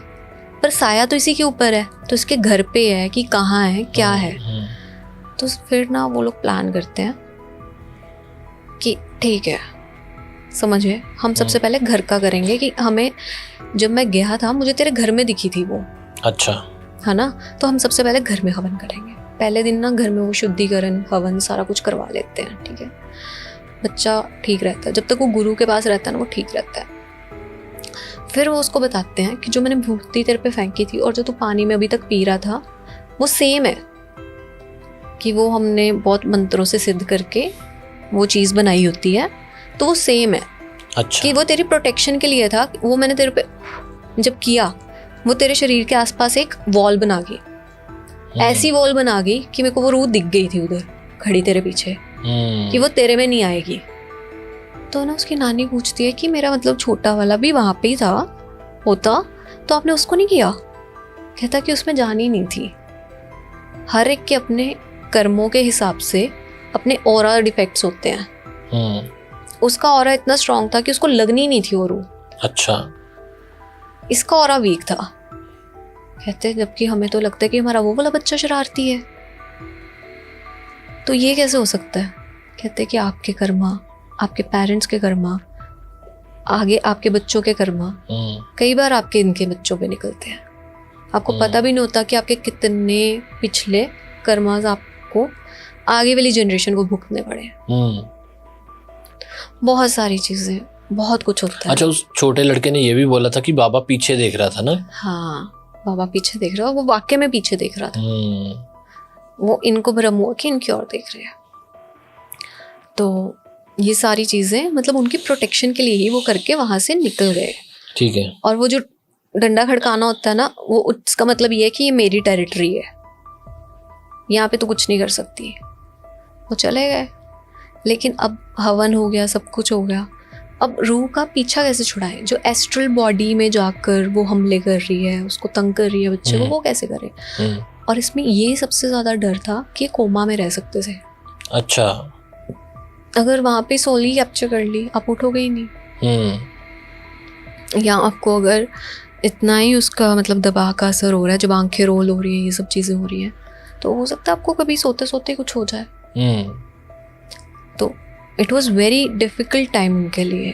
पर साया तो इसी के ऊपर है, तो इसके घर पे है कि कहाँ है क्या है। तो फिर ना वो लोग प्लान करते हैं कि ठीक है समझे, हम सबसे पहले घर का करेंगे कि हमें, जब मैं गया था मुझे तेरे घर में दिखी थी वो। अच्छा। है ना, तो हम सबसे पहले घर में हवन करेंगे। पहले दिन ना घर में वो शुद्धिकरण हवन सारा कुछ करवा लेते हैं, ठीक है। बच्चा ठीक रहता है, जब तक वो गुरु के पास रहता है ना वो ठीक रहता है। फिर वो उसको बताते हैं कि जो मैंने भूति तेरे पे फेंकी थी और जो तू पानी में अभी तक पी रहा था वो सेम है, कि वो हमने बहुत मंत्रों से सिद्ध करके वो चीज़ बनाई होती है, तो वो सेम है। अच्छा। कि वो तेरी प्रोटेक्शन के लिए था। वो मैंने तेरे पे जब किया वो तेरे शरीर के आसपास एक वॉल बना गई, ऐसी वॉल बना गई कि मेरे को वो रूह दिख गई थी उधर खड़ी तेरे पीछे, कि वो तेरे में नहीं आएगी। तो ना उसकी नानी पूछती है कि मेरा मतलब छोटा वाला भी वहाँ पे ही था होता तो आपने उसको नहीं किया। कहता कि उसमें जान ही नहीं थी। हर एक के अपने कर्मों के हिसाब से अपने ऑरा डिफेक्ट्स होते हैं। उसका ऑरा इतना स्ट्रांग था कि उसको लगनी नहीं थी वो रूह। अच्छा। इसका ऑरा वीक था। कहते जबकि हमें तो लगता है कि हमारा वो वाला बच्चा शरारती है, तो ये कैसे हो सकता है। कहते कि आपके कर्मा, आपके पेरेंट्स के कर्मा, आगे आपके बच्चों के कर्मा कई बार आपके इनके बच्चों पे निकलते हैं। आपको पता भी नहीं होता कि आपके कितने पिछले कर्मास आपको आगे वाली जनरेशन को भुगतने पड़े। बहुत सारी चीजें, बहुत कुछ होता है। अच्छा, उस छोटे लड़के ने ये भी बोला था कि बाबा पीछे देख रहा था ना। हाँ, बाबा पीछे देख रहा था, वो वाकई में पीछे देख रहा था। वो इनको भ्रम हुआ कि इनकी ओर देख रहे हैं। तो ये सारी चीजें मतलब उनकी प्रोटेक्शन के लिए ही वो करके वहां से निकल गए। ठीक है। और वो जो डंडा खड़काना होता है ना, वो उसका मतलब ये है कि ये मेरी टेरिटरी है, यहाँ पे तो कुछ नहीं कर सकती। वो चले गए। लेकिन अब हवन हो गया, सब कुछ हो गया, अब रूह का पीछा कैसे छुड़ाएं। जो एस्ट्रल बॉडी में जाकर वो हमले कर रही है, उसको तंग कर रही है बच्चे को, वो कैसे करे। और इसमें ये सबसे ज्यादा डर था कि कोमा में रह सकते थे। अच्छा। अगर वहां पे सोल ही कैप्चर कर ली, आप उठोगे ही नहीं। या आपको अगर इतना ही उसका मतलब दबाव का असर हो रहा है, जब आंखें रोल हो रही है, ये सब चीजें हो रही हैं, तो हो सकता है आपको कभी सोते सोते कुछ हो जाए। तो it was very difficult time उनके लिए।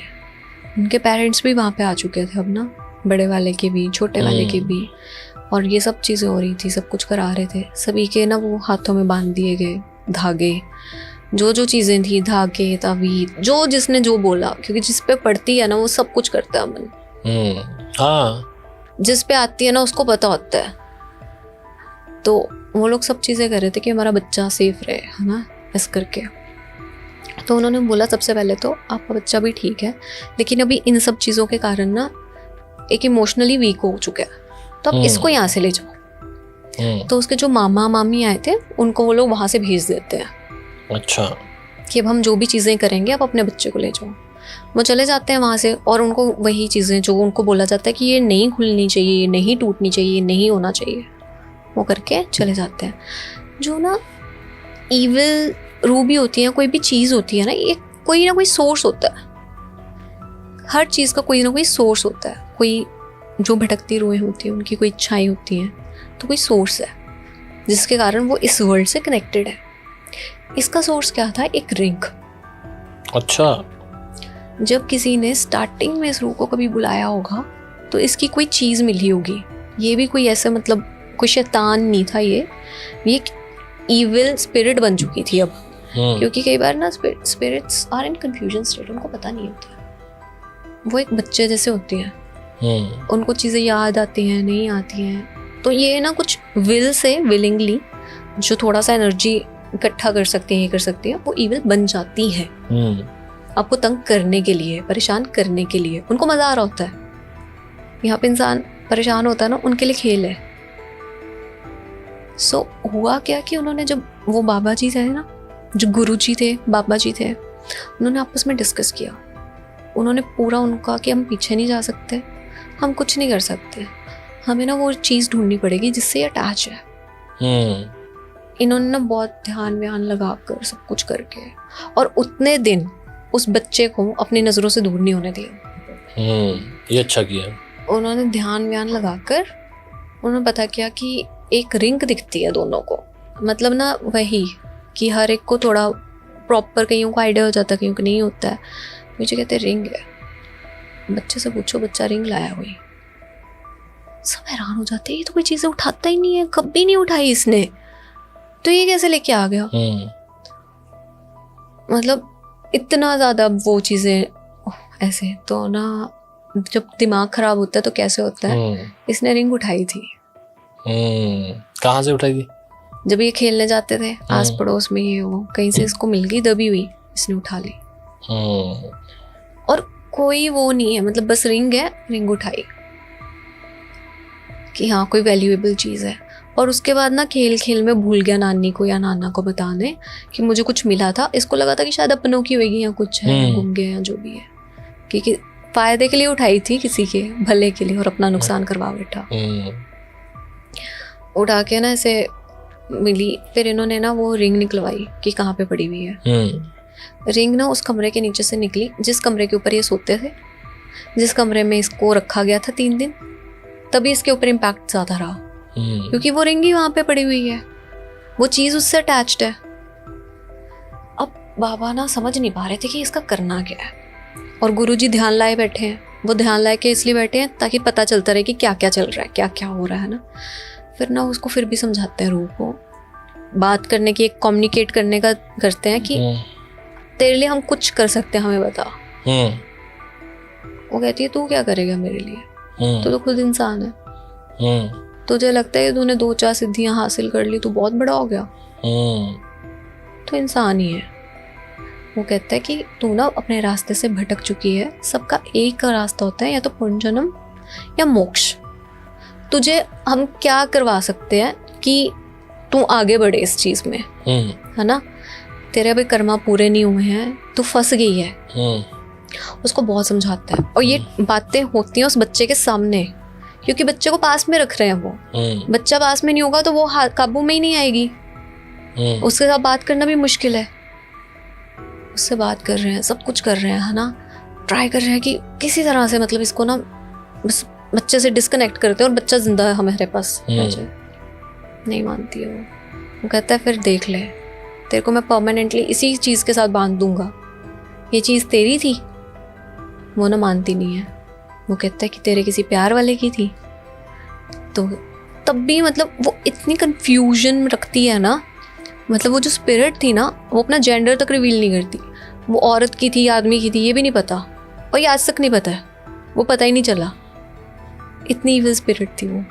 उनके पेरेंट्स भी वहाँ पे आ चुके थे अब ना, बड़े वाले के भी, छोटे वाले के भी, और ये सब चीज़ें हो रही थी, सब कुछ करा रहे थे। सभी के ना वो हाथों में बांध दिए गए धागे, जो जो चीज़ें थी, धागे, तावीज़, जो जिसने जो बोला, क्योंकि जिस पे पड़ती है ना वो सब कुछ करता है मन। हाँ, जिस पे आती है ना उसको पता होता है। तो वो लोग सब चीज़ें कर रहे थे कि हमारा बच्चा सेफ रहे, है ना, ऐसा करके। तो उन्होंने बोला सबसे पहले तो आपका बच्चा भी ठीक है, लेकिन अभी इन सब चीज़ों के कारण ना एक इमोशनली वीक हो चुका है, तो आप इसको यहाँ से ले जाओ। तो उसके जो मामा मामी आए थे उनको वो लोग वहाँ से भेज देते हैं। अच्छा, कि अब हम जो भी चीज़ें करेंगे आप अपने बच्चे को ले जाओ। वो चले जाते हैं वहाँ से, और उनको वही चीज़ें जो उनको बोला जाता है कि ये नहीं खुलनी चाहिए, ये नहीं टूटनी चाहिए, ये नहीं होना चाहिए, वो करके चले जाते हैं। जो ना ईविल रूबी होती है, कोई भी चीज़ होती है ना, ये कोई ना कोई सोर्स होता है। हर चीज़ का कोई ना कोई सोर्स होता है। कोई जो भटकती रूहें होती हैं उनकी कोई इच्छाएं होती हैं, तो कोई सोर्स है जिसके कारण वो इस वर्ल्ड से कनेक्टेड है। इसका सोर्स क्या था? एक रिंग। अच्छा, जब किसी ने स्टार्टिंग में इस रूह को कभी बुलाया होगा तो इसकी कोई चीज़ मिली होगी। ये भी कोई ऐसा मतलब कोई शैतान नहीं था, ये एक ईविल स्पिरिट बन चुकी थी अब। क्योंकि कई बार ना spirits are in confusion state, उनको पता नहीं होता। वो एक बच्चे जैसे होती हैं, उनको चीज़ें याद आती हैं, नहीं आती हैं। तो ये ना कुछ विल से, विलिंगली जो थोड़ा सा एनर्जी इकट्ठा कर सकती हैं, ये कर सकती हैं, वो ईविल बन जाती हैं आपको तंग करने के लिए, परेशान करने के लिए। उनको मज़ा आ रहा होता है। यहाँ पे इंसान परेशान होता है ना, उनके लिए खेल है। सो हुआ क्या कि उन्होंने, जब वो बाबा जी थे ना, जो गुरु जी थे, बाबा जी थे, उन्होंने आपस में डिस्कस किया। उन्होंने पूरा उनका कि हम पीछे नहीं जा सकते, हम कुछ नहीं कर सकते, हमें ना वो चीज़ ढूंढनी पड़ेगी जिससे ये अटैच है। इन्होंने ना बहुत ध्यान व्यान लगा कर सब कुछ करके, और उतने दिन उस बच्चे को अपनी नज़रों से दूर नहीं होने दिया। ये अच्छा किया। उन्होंने ध्यान व्यान लगाकर उन्होंने पता किया कि एक रिंग दिखती है दोनों को, मतलब ना वही कि हर एक को थोड़ा प्रॉपर, कईयों को आइडिया हो जाता है, कईयों को नहीं होता है। मुझे कहते रिंग है। बच्चे से पूछो, बच्चा रिंग लाया हुई। सब हैरान हो जाते हैं, ये तो कोई चीज़ें उठाता ही नहीं है, कभी नहीं उठाई इसने, तो ये कैसे लेके आ गया? मतलब इतना ज़्यादा वो चीज़ें ऐसे। तो ना जब दिमाग खराब होता है तो कैसे होता है, इसने रिंग उठाई थी। कहाँ से उठाई थी? जब ये खेलने जाते थे आस पड़ोस में, ये वो कहीं से इसको मिल गई, दबी हुई, इसने उठा ली। और कोई वो नहीं है, मतलब बस रिंग है, रिंग उठाई कि हाँ कोई वैल्यूएबल चीज़ है। और उसके बाद ना खेल खेल में भूल गया नानी को या नाना को बताने कि मुझे कुछ मिला था। इसको लगा था कि शायद अपनों की होगी या कुछ है, घूम गए या जो भी है, क्योंकि फायदे के लिए उठाई थी, किसी के भले के लिए, और अपना नुकसान करवा बैठा। उठा के ना ऐसे मिली, फिर इन्होंने ना वो रिंग निकलवाई कि कहाँ पे पड़ी हुई है। रिंग ना उस कमरे के नीचे से निकली जिस कमरे के ऊपर ये सोते थे, जिस कमरे में इसको रखा गया था 3 दिन। तभी इसके ऊपर इम्पैक्ट ज़्यादा रहा, क्योंकि वो रिंग ही वहाँ पे पड़ी हुई है, वो चीज़ उससे अटैच्ड है। अब बाबा ना समझ नहीं पा रहे थे कि इसका करना क्या है, और गुरुजी ध्यान लाए बैठे हैं। वो ध्यान लाए के इसलिए बैठे हैं ताकि पता चलता रहे कि क्या क्या चल रहा है, क्या क्या हो रहा है ना। फिर ना उसको फिर भी समझाते हैं, रूह को बात करने की, एक कम्युनिकेट करने का करते हैं कि तेरे लिए हम कुछ कर सकते हैं, हमें बता। वो कहती है तू क्या करेगा मेरे लिए, तो खुद इंसान है। तुझे लगता है तूने 2-4 सिद्धियां हासिल कर ली, तू बहुत बड़ा हो गया, तो इंसान ही है। वो कहता है कि तू ना अपने रास्ते से भटक चुकी है, सबका एक का रास्ता होता है, या तो पुनर्जन्म या मोक्ष। तुझे हम क्या करवा सकते हैं कि तू आगे बढ़े इस चीज में, है ना। तेरे अभी कर्मा पूरे नहीं हुए हैं, तू फंस गई है। उसको बहुत समझाता है, और ये बातें होती हैं उस बच्चे के सामने, क्योंकि बच्चे को पास में रख रहे हैं वो। बच्चा पास में नहीं होगा तो वो काबू में ही नहीं आएगी, उसके साथ बात करना भी मुश्किल है। उससे बात कर रहे हैं, सब कुछ कर रहे हैं, है ना, ट्राई कर रहे हैं कि किसी तरह से मतलब इसको ना बस बच्चे से डिस्कनेक्ट करते हैं, और बच्चा जिंदा है हमारे पास। नहीं मानती है वो कहता है फिर देख ले, तेरे को मैं परमानेंटली इसी चीज़ के साथ बांध दूंगा, ये चीज़ तेरी थी। वो ना मानती नहीं है, वो कहता है कि तेरे किसी प्यार वाले की थी। तो तब भी मतलब वो इतनी कंफ्यूजन रखती है ना, मतलब वो जो स्पिरिट थी ना, वो अपना जेंडर तक रिवील नहीं करती। वो औरत की थी, आदमी की थी, ये भी नहीं पता, और ये आज तक नहीं पता है, वो पता ही नहीं चला, इतनी इविल स्पिरिट थी वो।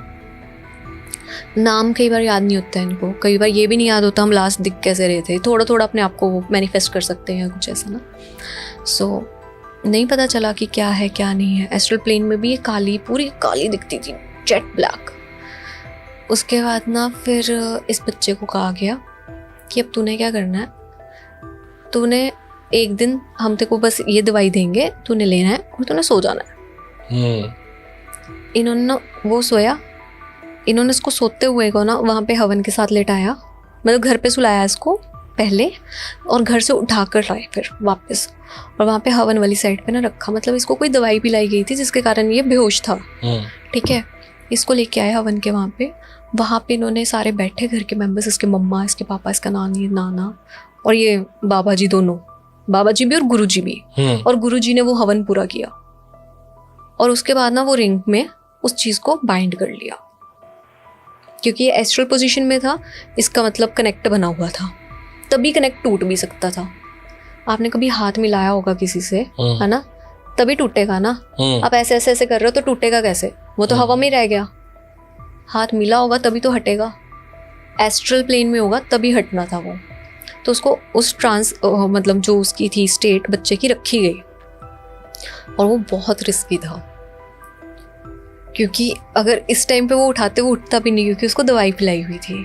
नाम कई बार याद नहीं होता है इनको, कई बार ये भी नहीं याद होता हम लास्ट दिख कैसे रहे थे, थोड़ा थोड़ा अपने आप को मैनिफेस्ट कर सकते हैं कुछ ऐसा ना। सो नहीं पता चला कि क्या है क्या नहीं है। एस्ट्रल प्लेन में भी ये काली, पूरी काली दिखती थी, जेट ब्लैक। उसके बाद ना फिर इस बच्चे को कहा गया कि अब तूने क्या करना है, तूने एक दिन हम तेरे को बस ये दवाई देंगे, तूने लेना है और तूने सो जाना है। इन्होंने वो सोया, इन्होंने इसको सोते हुए को ना वहाँ पे हवन के साथ लेटाया, मतलब घर पे सुलाया इसको पहले और घर से उठा कर लाए फिर वापस, और वहाँ पे हवन वाली साइड पे ना रखा। मतलब इसको कोई दवाई पिलाई गई थी जिसके कारण ये बेहोश था। ठीक है, इसको लेके आए हवन के वहाँ पे इन्होंने सारे बैठे घर के मेंबर्स, इसके मम्मा, इसके पापा, इसका नानी, नाना और ये बाबा जी, दोनों बाबा जी भी और गुरु जी भी। और गुरु जी ने वो हवन पूरा किया और उसके बाद ना वो रिंग में उस चीज़ को बाइंड कर लिया, क्योंकि ये एस्ट्रल पोजीशन में था, इसका मतलब कनेक्ट बना हुआ था, तभी कनेक्ट टूट भी सकता था। आपने कभी हाथ मिलाया होगा किसी से, है ना, तभी टूटेगा ना। आप ऐसे ऐसे ऐसे कर रहे हो तो टूटेगा कैसे, वो तो हवा में रह गया। हाथ मिला होगा तभी तो हटेगा, एस्ट्रल प्लेन में होगा तभी हटना था वो। तो उसको उस मतलब जो उसकी थी स्टेट बच्चे की रखी गई, और वो बहुत रिस्की था, क्योंकि अगर इस टाइम पे वो उठाते वो उठता भी नहीं, क्योंकि उसको दवाई पिलाई हुई थी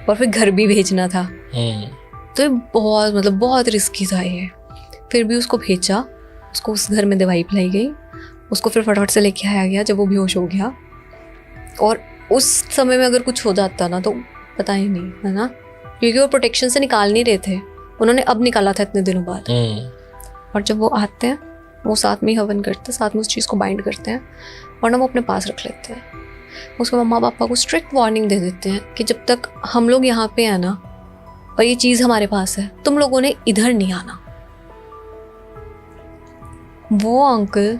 और फिर घर भी भेजना था। तो ये बहुत मतलब बहुत रिस्की था ये। फिर भी उसको भेजा, उसको उस घर में दवाई पिलाई गई, उसको फिर फटाफट से लेके आया गया जब वो बेहोश हो गया। और उस समय में अगर कुछ हो जाता ना तो पता ही नहीं, है ना, क्योंकि वो प्रोटेक्शन से निकाल नहीं रहे थे, उन्होंने अब निकाला था इतने दिनों बाद। और जब वो आते हैं वो साथ में ही हवन करते हैं, साथ में उस चीज़ को बाइंड करते हैं और ना वो अपने पास रख लेते हैं। उसके मम्मा पापा को स्ट्रिक्ट वार्निंग दे देते हैं कि जब तक हम लोग यहाँ पे हैं ना और ये चीज़ हमारे पास है, तुम लोगों ने इधर नहीं आना। वो अंकल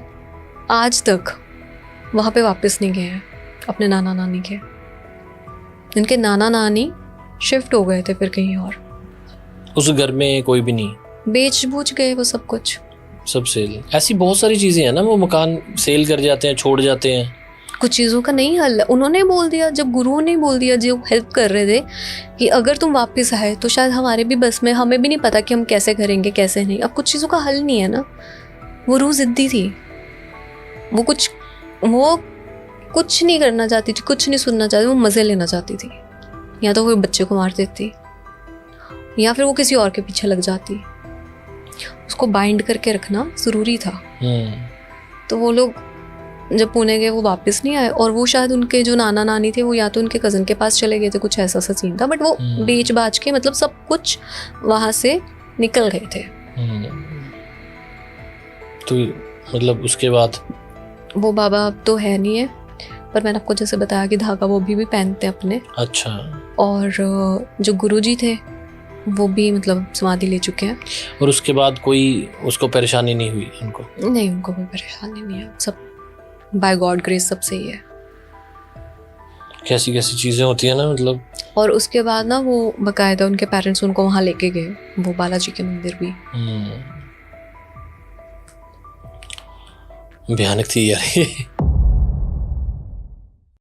आज तक वहाँ पे वापस नहीं गए हैं अपने नाना नानी के। इनके नाना नानी शिफ्ट हो गए थे फिर कहीं और, उस घर में कोई भी नहीं, बेच बूझ गए वो सब कुछ, सब सेल। ऐसी बहुत सारी चीजें हैं ना, वो मकान सेल कर जाते हैं, छोड़ जाते हैं। कुछ चीज़ों का नहीं हल है। उन्होंने बोल दिया, जब गुरुओं ने बोल दिया जो हेल्प कर रहे थे कि अगर तुम वापस आए तो शायद हमारे भी बस में, हमें भी नहीं पता कि हम कैसे करेंगे कैसे नहीं। अब कुछ चीज़ों का हल नहीं है ना। वो रूह जिद्दी थी, वो कुछ नहीं करना चाहती थी, कुछ नहीं सुनना चाहती, वो मज़े लेना चाहती थी। या तो कोई बच्चे को मार देती या फिर वो किसी और के पीछे लग जाती। उसको बाइंड करके रखना ज़रूरी था। तो वो लोग जब पुणे गए वो वापस नहीं आए, और वो शायद उनके जो नाना नानी थे वो या तो उनके कज़न के पास चले गए थे, कुछ ऐसा सा सीन था। बट वो बेच बाच के मतलब सब कुछ वहाँ से निकल गए थे। तो मतलब उसके बाद वो बाबा अब तो है नहीं है, पर मैंने आपको जैसे बताया कि धागा वो भी पहनते हैं अपने। अच्छा। और जो गुरुजी थे वो भी मतलब समाधि ले चुके हैं। और उसके बाद कोई उसको परेशानी नहीं हुई उनको? नहीं, उनको कोई परेशानी नहीं है, सब बाय गॉड ग्रेस सब सही है। कैसी कैसी चीज़ें होती है ना मतलब। और उसके बाद ना वो बकायदा उनके पेरेंट्स उनको वहाँ लेके गए, वो बालाजी के मंदिर भी। भयानक थी यार ये।